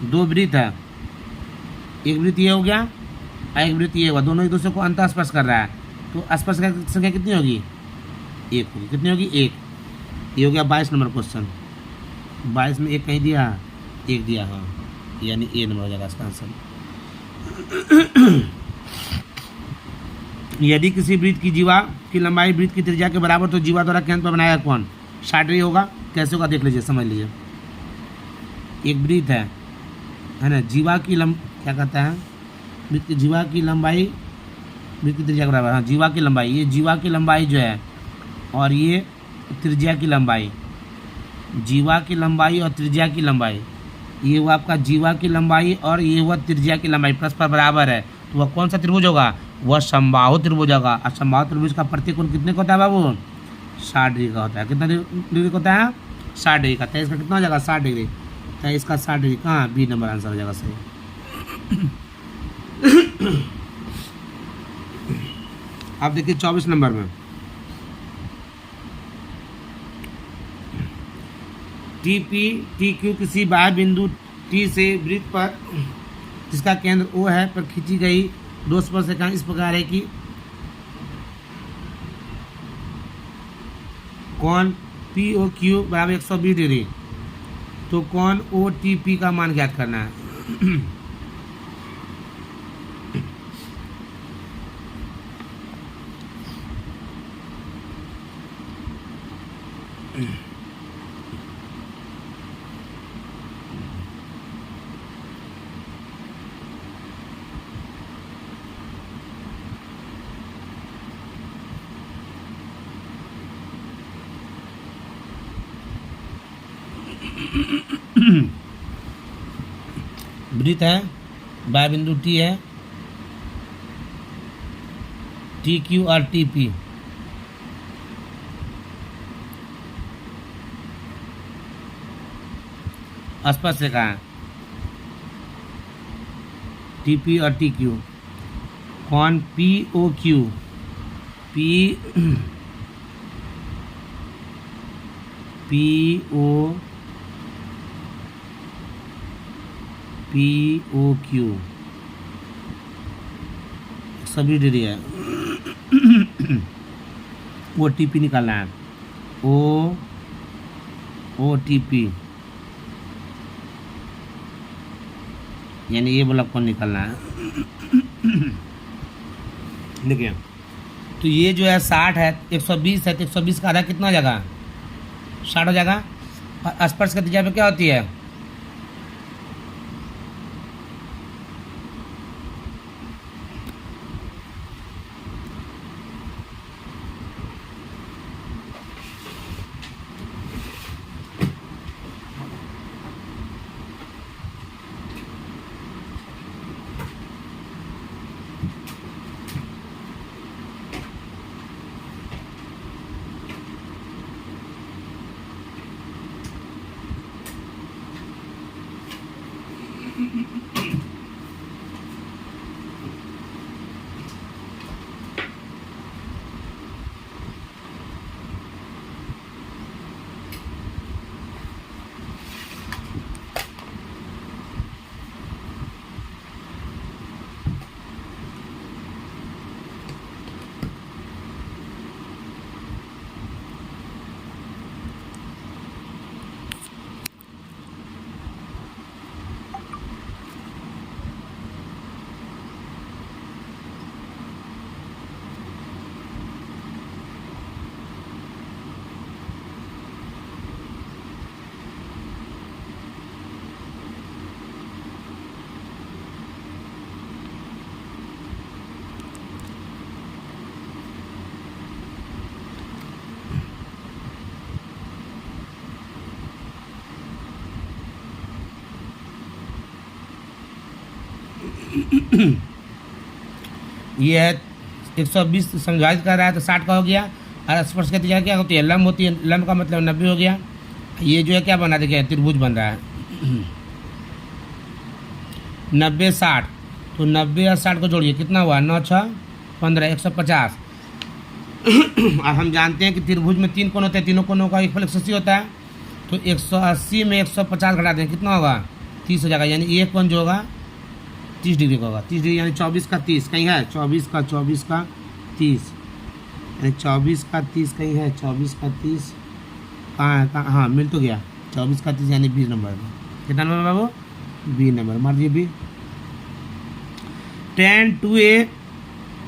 [SPEAKER 1] 2 वृत्त है, एक वृत्त ये हो गया और एक वृत्त ये होगा, दोनों एक दूसरे को अंतःस्पर्श कर रहा है, तो स्पर्श की संख्या कितनी होगी 1 होगी। कितनी होगी 1। ये हो गया 22 नंबर क्वेश्चन। 22 में 1 कहीं दिया, 1 दिया, हाँ, यानी ए नंबर हो जाएगा इसका आंसर। यदि किसी वृत्त की जीवा की लंबाई वृत्त की त्रिज्या के बराबर तो जीवा द्वारा केंद्र पर बनाया कौन 60 डिग्री होगा। कैसे होगा देख लीजिए, समझ लीजिए। एक वृत्त है ना, जीवा की क्या कहता है, वृत्त की जीवा की लंबाई वृत्त की त्रिज्या के बराबर, हाँ जीवा की लंबाई, ये जीवा की लंबाई जो है और ये त्रिज्या की लंबाई, जीवा की लंबाई और त्रिज्या की लंबाई, ये हुआ आपका जीवा की लंबाई और ये हुआ त्रिज्या की लंबाई परस्पर बराबर है। तो वह कौन सा त्रिभुज होगा, वह समबाहु त्रिभुज होगा। और समबाहु त्रिभुज का प्रतिकोण कितने का होता है बाबू 60 डिग्री का होता है। कितना डिग्री का होता है 60 डिग्री का। 23 का कितना हो जाएगा 60 डिग्री। 23 का 60 डिग्री कहाँ, बी नंबर आंसर हो जाएगा सही। आप देखिए 24 नंबर में, टी क्यू किसी बाह्य बिंदु टी से वृत्त पर जिसका केंद्र ओ है पर खींची गई 2 स्पर्शरेखाएं इस प्रकार है कि कोण पी ओ क्यू बराबर 120 डिग्री। तो कोण ओ टी पी का मान ज्ञात करना है। वृत्त है, बाह्य बिंदु टी है, टी क्यू और टी पी। स्पर्श रेखा है टी पी और टी क्यू। कौन P O Q, P O Q 120 degree है। ओ टी पी निकालना है, ओ टी पी यानी ये वाला कौन निकालना है। देखिए तो ये जो है 60 है, 120 है, तो 120 का आधा कितना हो जाएगा 60 हो जाएगा। और स्पर्श की त्रिज्या पे क्या होती है ये है 120 समझाइश कर रहा है तो 60 का हो गया। और स्पर्श की त्रिज्या क्या होती है, लंब होती है, लंब का मतलब 90 हो गया। ये जो है क्या बना, देखिए त्रिभुज बन रहा है 90 60, तो 90 और 60 को जोड़िए कितना हुआ, 9 6 15 150। और हम जानते हैं कि त्रिभुज में 3 कोण होते हैं, तीनों कोणों का योगफल 180 होता है। तो 180 में 150 घटा दें कितना होगा, 30 हो जाएगा। यानी एक कोण जो होगा 30 डिग्री का होगा, 30 डिग्री यानी 24 का 30 कहीं है, 24 का 30 यानी 24 का 30 कहीं है, 24 का 30 कहाँ है, कहाँ, हाँ मिल तो गया, 24 का 30 यानी 20 नंबर में। कितना नंबर बाबू, 20 नंबर, मार दिए बी। tan 2a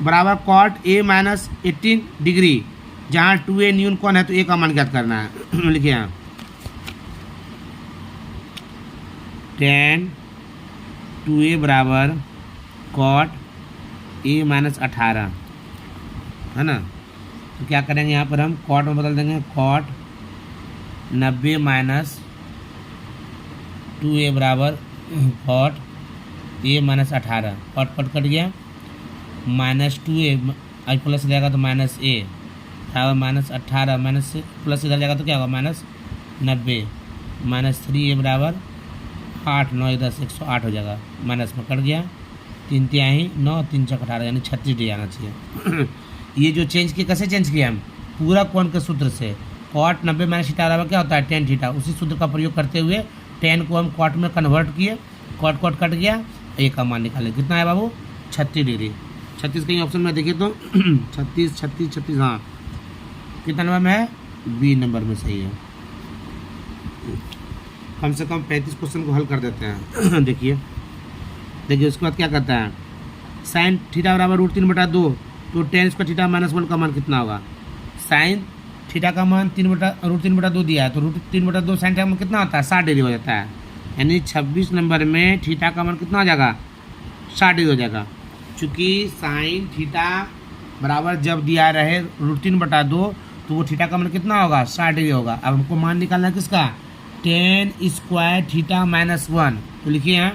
[SPEAKER 1] बराबर cot a माइनस 18 डिग्री, जहाँ 2a न्यून कौन है तो a का मान ज्ञात करना है। लिखिए यहाँ tan 2a बराबर cot a माइनस 18 है ना। तो क्या करेंगे यहाँ पर हम cot में बदल देंगे, cot 90 माइनस 2a बराबर cot a minus 18, cut cut cut गया, माइनस 2a आज प्लस जाएगा तो माइनस a बराबर माइनस 18 माइनस प्लस इधर जाएगा तो क्या होगा माइनस 90, माइनस 3a बराबर 8 9 10 108 हो जाएगा, माइनस में कट गया, 3 तिहाई 9 3 चौक 18 यानी 36 डिग्री आना चाहिए। ये जो चेंज किया कैसे चेंज किया हम, पूरा कोण के सूत्र से, कॉट 90 माइनस थीटा बराबर क्या होता है tan थीटा, उसी सूत्र का प्रयोग करते हुए tan को हम कॉट में कन्वर्ट किए, कॉट कॉट कट गया, ए का मान निकाले कितना है बाबू 36 डिग्री। 36 कहीं ऑप्शन में देखिए तो 36 36 36, हाँ कितना नंबर में है, बी नंबर में सही है। कम से कम 35 क्वेश्चन को हल कर देते हैं। देखिए उसके बाद क्या करता है, साइन थीटा बराबर √3/2, तो tan स्क्वायर थीटा माइनस 1 का मान कितना होगा, साइन थीटा का मान √3/2 दिया है, तो √3/2 साइन थीटा का मान कितना होता है 60 डिग्री हो जाता है, यानी 26 नंबर में थीटा का मान कितना हो जाएगा 60 डिग्री हो जाएगा। चूँकि साइन थीटा बराबर जब दिया रहे √3/2 तो वो थीटा का मान कितना होगा 60 डिग्री होगा। अब हमको मान निकालना है किसका, tan स्क्वायर थीटा माइनस 1, तो लिखिए यहाँ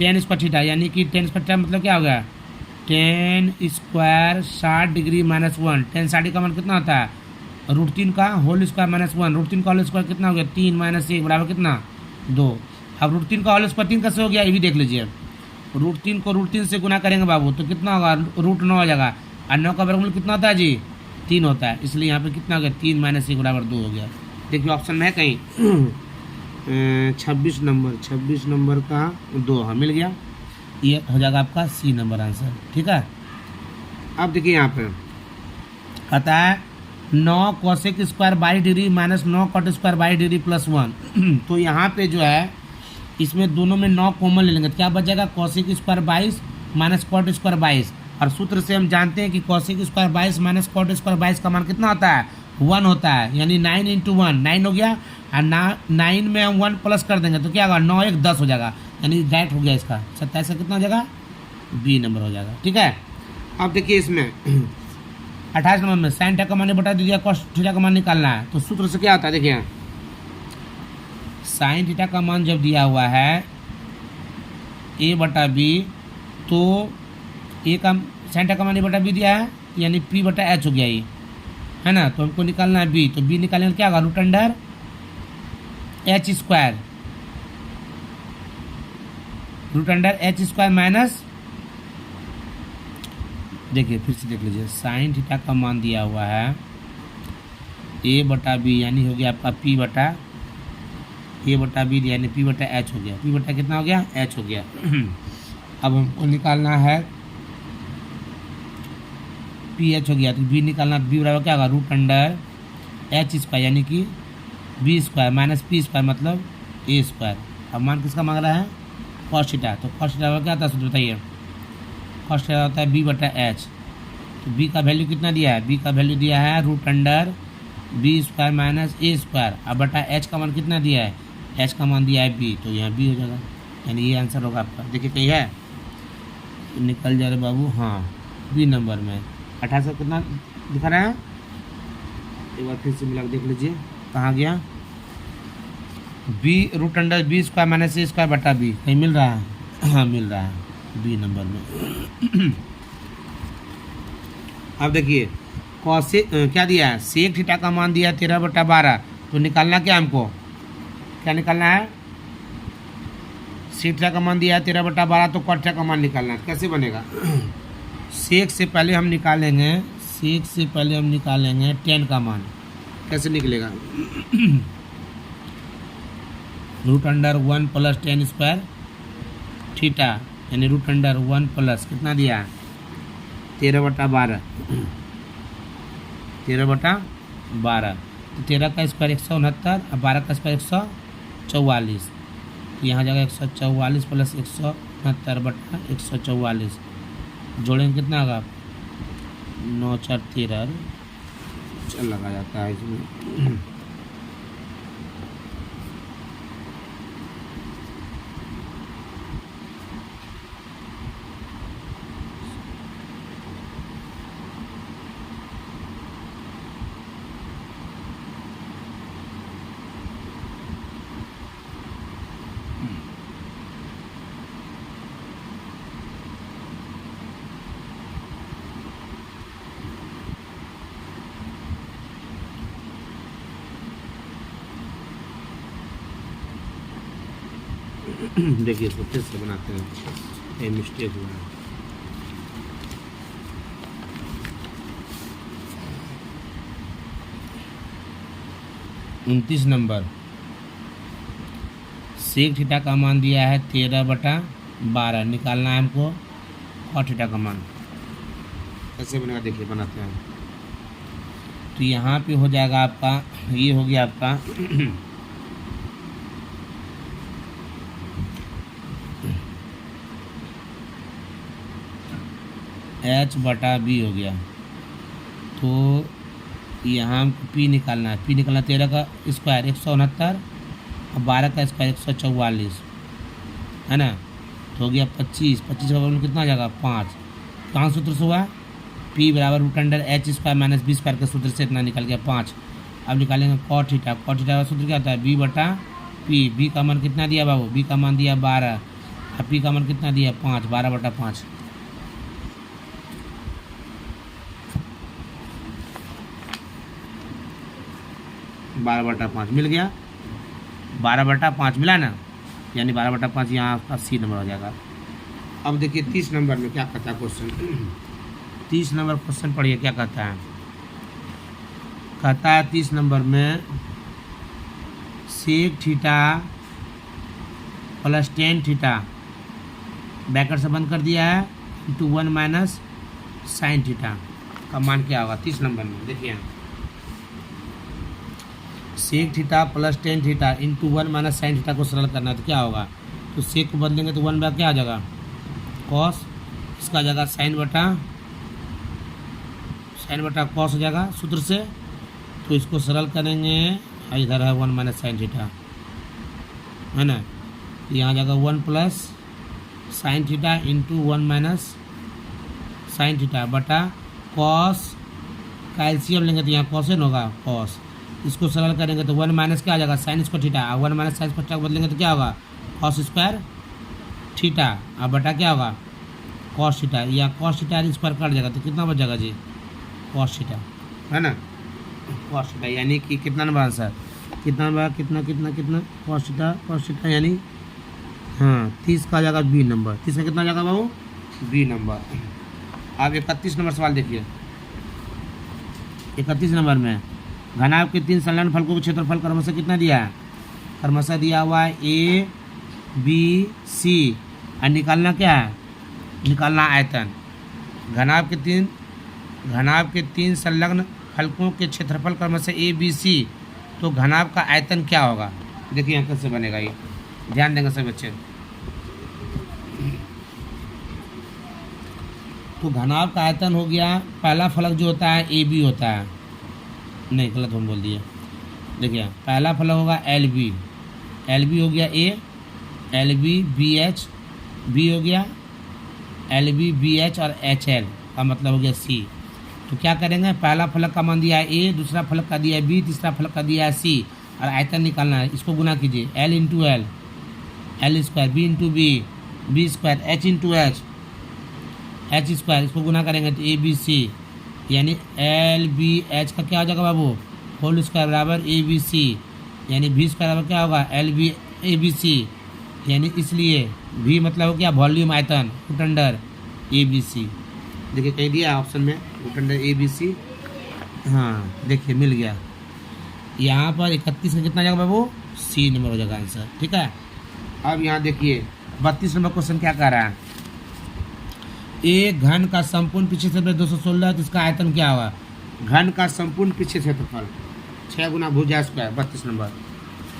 [SPEAKER 1] tan स्क्वायर थीटा यानी कि tan स्क्वायर थीटा मतलब क्या हो गया, tan square 60 degree minus 1, tan 60 का मान कितना होता है √3 का होल स्क्वायर माइनस 1, √3 का होल स्क्वायर कितना हो गया 3 माइनस 1 बराबर कितना 2। अब √3 का होल स्क्वायर 3 कैसे हो गया, ये भी देख लीजिए, √3 को √3 से गुना करेंगे बाबू तो कितना होगा √9 हो जाएगा, और 9 का वर्गमूल कितना होता है जी 3 होता है, इसलिए यहाँ पे कितना हो गया 3 माइनस 1 बराबर 2 हो गया। देखिए ऑप्शन में है कहीं 26 नंबर का 2, हाँ मिल गया, ये हो जाएगा आपका सी नंबर आंसर। ठीक है, अब देखिए यहाँ पे कहता है 9 cosec square 22 degree minus 9 cot square 22 degree plus 1। तो यहाँ पे जो है इसमें दोनों में 9 कॉमन ले लेंगे तो क्या बच जाएगा, cosec square 22 minus cot square 22, और सूत्र से हम जानते हैं कि cosec square 22 minus cot square 22 का मान कितना होता है 1 होता है, यानी 9 × 1 9 हो गया, और 9 में हम 1 प्लस कर देंगे तो क्या होगा 9 1 10 हो जाएगा, यानी डायरेक्ट हो गया इसका 27 का कितना हो जाएगा बी नंबर हो जाएगा। ठीक है, अब देखिए इसमें 28 नंबर में साइन थीटा का मान बता दीजिए, कॉस थीटा का मान निकालना है, तो सूत्र से क्या होता है देखिए, साइन थीटा का मान जब दिया हुआ है a/b, तो ए का साइन थीटा का मान a/b दिया है यानी p/h हो गया ये, है ना, तो हमको निकालना है b, तो b निकालने में क्या होगा √h² माइनस, देखिए फिर से देख लीजिए, साइन थीटा का मान दिया हुआ है a/b यानी हो गया आपका a/b दिया यानी p/h हो गया, p कितना हो गया h हो गया। अब हमको निकालना है ph हो गया, तो b निकालना, b बराबर क्या होगा √h² यानी कि b² माइनस p² मतलब a²। अब मान किसका मांग रहा है कॉस थीटा, तो कॉस थीटा क्या था सूत्र बताइए, कॉस थीटा होता है b/h, तो b का वैल्यू कितना दिया है, b का वैल्यू दिया है √b² माइनस a², अब बटा h का मान कितना दिया है, h का मान दिया है b, तो यहाँ b हो जाएगा, यानी ये आंसर होगा आपका। देखिए कहीं है निकल जा रहे बाबू, हाँ बी नंबर में 28 कितना दिखा रहा है, एक बार फिर से मिला देख लीजिए कहाँ गया, b √b² माइनस a² बटा b, कहीं मिल रहा है, हाँ मिल रहा है, बी नंबर में। अब देखिए कॉसेक क्या दिया है, सेक थीटा का मान दिया है 13/12, तो निकालना क्या हमको, क्या निकालना है, सेक थीटा का मान दिया है 13/12, तो कॉट थीटा का मान निकालना है। कैसे बनेगा, सेक से पहले हम निकालेंगे, सेक से पहले हम निकालेंगे टेन का मान। कैसे निकलेगा, √1 प्लस टेन स्क्वायर थीटा, यानी √1 प्लस कितना दिया है 13/12, 13/12, तो 13 का स्क्वायर 169 और 12 का स्क्वायर 144, तो यहाँ जाएगा 144 प्लस 169/144, जोड़ेंगे कितना होगा 9 4 13, चल लगा जाता है इसमें। देखिए इसको फिर से बनाते हैं, ये मिस्टेक हुआ है। उनतीस नंबर, सेक थीटा का मान दिया है 13/12, निकालना है हमको कॉट थीटा का मान। कैसे बनेगा देखिए बनाते हैं, तो यहाँ पे हो जाएगा आपका, ये हो गया आपका H/B हो गया, तो यहाँ हमको P निकालना है, P निकालना 13 का स्क्वायर 169 और 12 का स्क्वायर 144, है ना, तो हो गया 25, 25 का वैल्यू कितना आ जाएगा 5, कहाँ सूत्र से हुआ, P बराबर √H² - B² के सूत्र से इतना निकल गया 5। अब निकालेंगे कॉट थीटा, कॉट थीटा का सूत्र क्या होता है B/P, B का मान कितना दिया बाबू, B का मान दिया 12 और P का मान कितना दिया 5, 12/5, 12/5 मिल गया, 12/5 मिला ना, यानी 12/5 यहाँ आपका सी नंबर हो जाएगा। अब देखिए 30 नंबर में क्या कहता है क्वेश्चन, 30 नंबर क्वेश्चन पढ़िए क्या कहता है, कहता है 30 नंबर में sec theta plus tan theta, bracket से बंद कर दिया है, इंटू 1 माइनस साइन थीटा का मान क्या होगा 30 नंबर में। देखिए sec theta plus tan theta into 1 minus sine theta को सरल करना है, तो क्या होगा, तो सेक को बदलेंगे तो 1 बाय क्या आ जाएगा कॉस, इसका आ जाएगा साइन बटा कॉस हो जाएगा सूत्र से, तो इसको सरल करेंगे, इधर है 1 माइनस साइन थीटा, है ना, यहाँ जाएगा 1 plus sine theta into 1 minus sine theta बटा कॉस का एलसीएम लेंगे तो यहाँ कॉसेन होगा कॉस, इसको सरल करेंगे तो 1 माइनस क्या आ जाएगा sine square theta, 1 minus sine square theta को बदलेंगे तो क्या होगा कॉस स्क्वायर थीटा, अब बटा क्या होगा कॉस थीटा, या कॉस थीटा स्क्वायर कट जाएगा तो कितना बच जाएगा जी कॉस थीटा, है ना, कॉस थीटा, यानी कि कितना नंबर आंसर, कितना नंबर, कितना कॉस थीटा यानी हाँ 30 का आ जाएगा बी नंबर, 30 का कितना आ जाएगा बाबू बी नंबर। अब 31 नंबर सवाल देखिए, 31 नंबर में घनाभ के 3 संलग्न फलकों के क्षेत्रफल क्रमशः कितना दिया है, क्रमशः दिया हुआ है A B C, और निकालना क्या है, निकालना आयतन। घनाभ के तीन संलग्न फलकों के क्षेत्रफल क्रमशः A B C, तो घनाभ का आयतन क्या होगा, देखिए यहाँ कैसे बनेगा, ये ध्यान देंगे सभी बच्चे। तो घनाभ का आयतन हो गया, पहला फलक जो होता है AB होता है, नहीं गलत हम बोल दिए, देखिए पहला फलक होगा LB हो गया A, LB BH, B हो गया LB BH और HL का मतलब हो गया C। तो क्या करेंगे, पहला फलक का मान दिया है A, दूसरा फलक का दिया है B, तीसरा फलक का दिया है C, और आयतन निकालना है, इसको गुना कीजिए L into L, L square, B into B, B square, H into H square, इसको गुना करेंगे तो ए बी सी, यानी एल बी एच का क्या हो जाएगा बाबू, होल स्क्वायर बराबर ए बी सी, यानी बी स्क्वायर बराबर क्या होगा, L B A B C, यानी इसलिए भी मतलब हो क्या, वॉल्यूम आयतन root under A B C. देखिए कह दिया ऑप्शन में root under A B C, हाँ देखिए मिल गया। यहाँ पर 31 का कितना जाएगा बाबू, सी नंबर हो जाएगा आंसर, ठीक है। अब यहाँ देखिए 32 नंबर क्वेश्चन क्या कह रहा है, एक घन का संपूर्ण पृष्ठीय क्षेत्रफल 216 है, तो इसका आयतन क्या होगा, घन का संपूर्ण पृष्ठीय क्षेत्रफल 6 गुना भुजा स्क्वायर। 32 नंबर,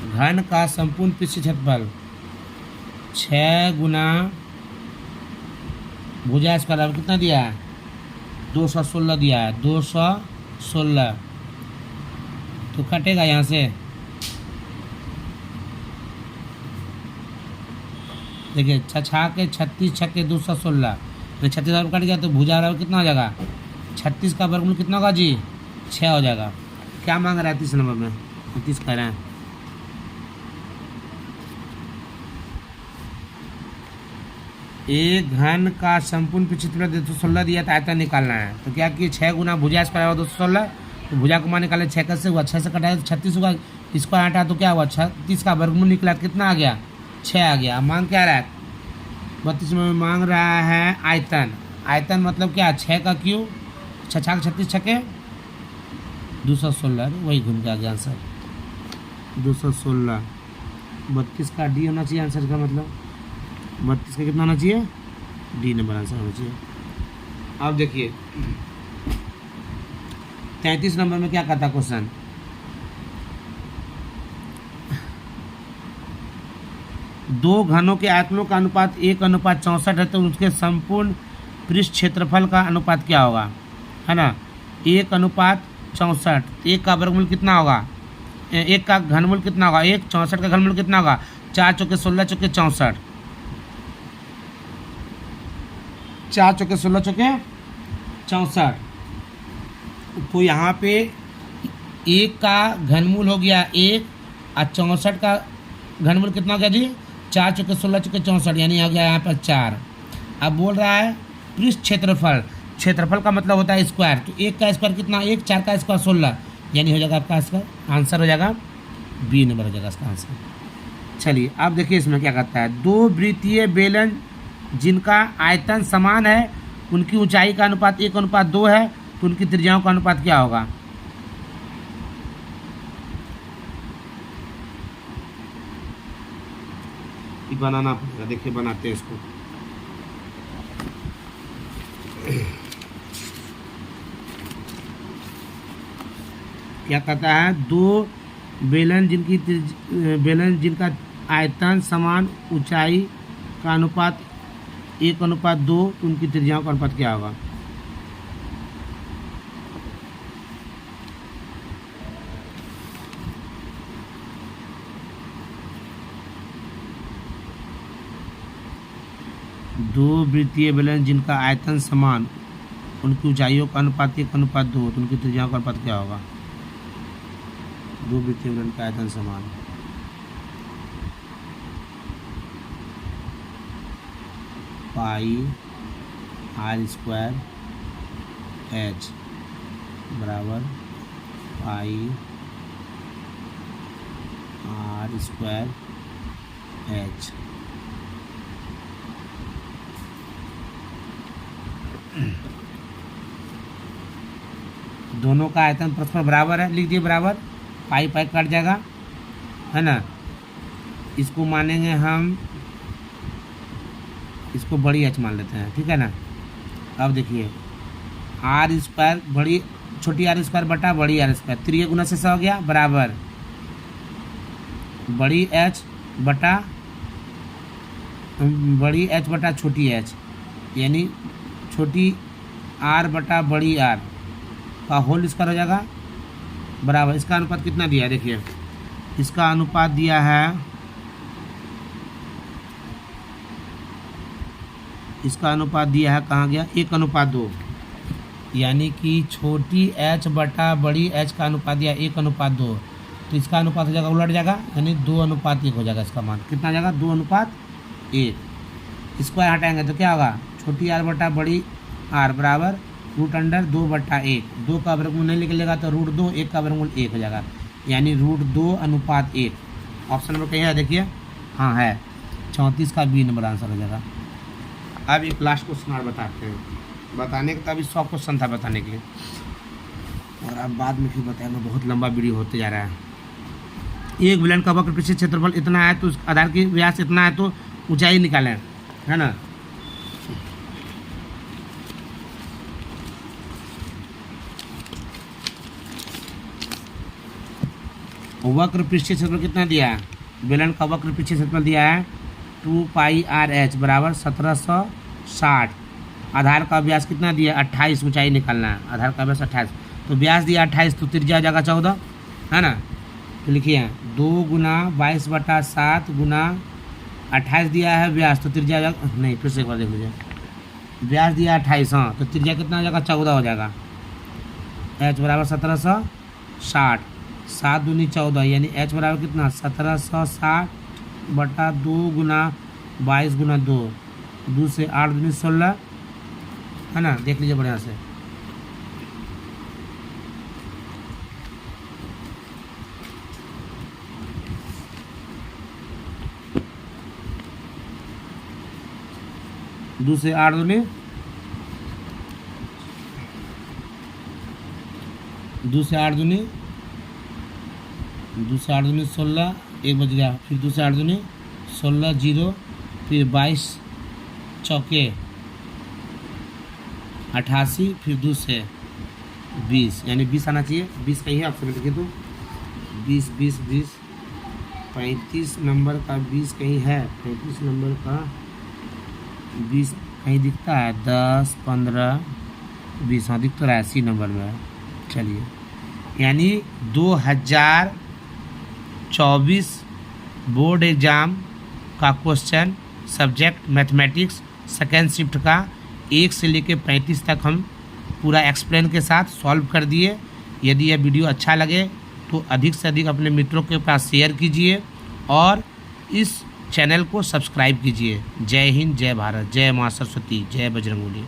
[SPEAKER 1] घन का संपूर्ण पृष्ठीय क्षेत्रफल 6 गुना भुजा स्क्वायर, अब कितना दिया है, 216 दिया है, 216 तो कटेगा यहाँ से, देखिए छछा के 36 छक्के 216, तो 36 कट गया तो भुजा बराबर कितना हो जाएगा, 36 का वर्गमूल कितना होगा जी, 6 हो जाएगा। क्या मांग रहा है 30 नंबर में, 30 कह रहे हैं, एक घन का संपूर्ण पृष्ठीय क्षेत्रफल 216 दिया था, आयतन निकालना है, तो क्या किए 6 गुना भुजा स्क्वायर 216, तो भुजा को मान निकाले 6 कैसे हुआ, 6 से कटाया तो 36 होगा, इसको हटा तो क्या हुआ, 36 का वर्गमूल निकला कितना आ गया, 6 आ गया। मांग क्या रहा है 32 में मांग रहा है आयतन, आयतन मतलब क्या, 6 का क्यूब, 6 छाक 36 छके 216, वही घूम के आ गया आंसर 216। 32 का डी होना चाहिए आंसर का मतलब, 32 का कितना होना चाहिए, डी नंबर आंसर होना चाहिए। अब देखिए 33 नंबर में क्या कहता क्वेश्चन, दो घनों के आयतनों का अनुपात 1:64 है, तो उसके संपूर्ण पृष्ठ क्षेत्रफल का अनुपात क्या होगा, है ना, 1:64, एक का वर्गमूल कितना होगा, एक का घनमूल कितना होगा, 1/64 का घनमूल कितना होगा, 4 चौके 16 चौके 64, 4 चौके 16 चौके 64, तो यहाँ पे एक का घनमूल हो गया 1 और 64 का घनमूल कितना हो गया जी, 4 चौके 16 चौके 64, यानी आ गया यहाँ पर 4। अब बोल रहा है पृष्ठ क्षेत्रफल, क्षेत्रफल का मतलब होता है स्क्वायर, तो 1 का स्क्वायर कितना, 1 4 का स्क्वायर 16, यानी हो जाएगा आपका इसका आंसर हो जाएगा बी नंबर हो जाएगा इसका आंसर। चलिए अब देखिए इसमें क्या कहता है, दो वृत्तीय बेलन जिनका आयतन समान है, उनकी ऊंचाई का अनुपात 1:2 है, तो उनकी त्रिज्याओं का अनुपात क्या होगा। बनाना पड़ेगा, देखिए बनाते हैं इसको। क्या कहता है, दो बेलन जिनका आयतन समान ऊंचाई का अनुपात 1:2, उनकी त्रिज्याओं का अनुपात क्या होगा। दो वृत्तीय बेलन जिनका आयतन समान, उनकी ऊंचाइयों का अनुपात 1:2, तो उनकी त्रिज्याओं का अनुपात क्या होगा। दो वृत्तीय बेलन का आयतन समान, पाई आर स्क्वायर एच बराबर पाई आर स्क्वायर एच। दोनों का आयतन परस्पर बराबर है, लिख दिए बराबर, पाई पाई कट जाएगा, है ना। इसको मानेंगे हम, इसको बड़ी एच मान लेते हैं, ठीक है ना। अब देखिए आर स्क्वायर बड़ी छोटी आर स्क्वायर बटा बड़ी आर स्क्वायर, त्रिय गुना से हो गया बराबर बड़ी एच बटा छोटी एच, यानी छोटी आर बटा बड़ी आर का होल स्क्वायर हो जाएगा बराबर। इसका अनुपात कितना दिया है, देखिए इसका अनुपात दिया है, इसका अनुपात दिया है कहाँ गया, 1:2, यानी कि छोटी एच बटा बड़ी एच का अनुपात दिया 1:2, तो इसका अनुपात हो जाएगा उलट जाएगा, यानी 2:1 हो जाएगा। इसका मान कितना जाएगा, 2:1। स्क्वायर हटाएंगे तो क्या होगा, छोटी आर बटा बड़ी आर बराबर √2/1। 2 का वर्गमूल नहीं निकलेगा तो √2, 1 का वर्गमूल 1 हो जाएगा, यानी √2/1। ऑप्शन नंबर कहीं है, देखिए हाँ है, 34 का बी नंबर आंसर हो जाएगा। अब एक लास्ट क्वेश्चन और बताते हैं, बताने का अभी 100 क्वेश्चन था बताने के लिए, और अब बाद में फिर बताएंगे, बहुत लंबा वीडियो होते जा रहा है। एक विलन का वक्र पृष्ठीय क्षेत्रफल इतना है तो उस आधार की व्यास इतना है तो ऊंचाई निकालें, है ना। वक्र पृष्ठीय क्षेत्रफल कितना दिया है, बेलन का वक्र पृष्ठीय क्षेत्रफल दिया है 2πRh बराबर 1760। आधार का व्यास कितना दिया 28, ऊंचाई निकालना है, आधार का व्यास 28, तो व्यास दिया 28 तो त्रिज्या जगह 14, है ना। तो लिखिए 2 × 22/7 × 28 दिया है व्यास, तो त्रिज्या जगह नहीं, फिर से एक बार देख लीजिए, व्यास दिया 28, हाँ तो त्रिज्या कितना हो जाएगा 14 हो जाएगा। h बराबर 1760, 7 दूनी 14, यानी h बराबर कितना 1760/2 × 22 × 2, 2 से 8 दूनी 16, है ना। देख लीजिए बढ़िया से, दो से 8 दूनी 16, 1 बज गया, फिर 2 से 8 दूनी 16, 0, फिर 22 चौके 88, फिर 2 से 20, यानी 20 आना चाहिए, 20 कहीं है ऑप्शन में लिखिए तो 20 20 20, 35 नंबर का 20 कहीं है, 35 नंबर का 20 कहीं दिखता है, 10 15 20, हाँ दिख तो रहा है, सी नंबर में है। चलिए, यानी 2024 बोर्ड एग्ज़ाम का question subject mathematics second shift का 1 से लेकर 35 तक हम पूरा एक्सप्लेन के साथ सॉल्व कर दिए। यदि यह वीडियो अच्छा लगे तो अधिक से अधिक अपने मित्रों के पास शेयर कीजिए और इस चैनल को सब्सक्राइब कीजिए। जय हिंद, जय भारत, जय माँ सरस्वती, जय बजरंगबली।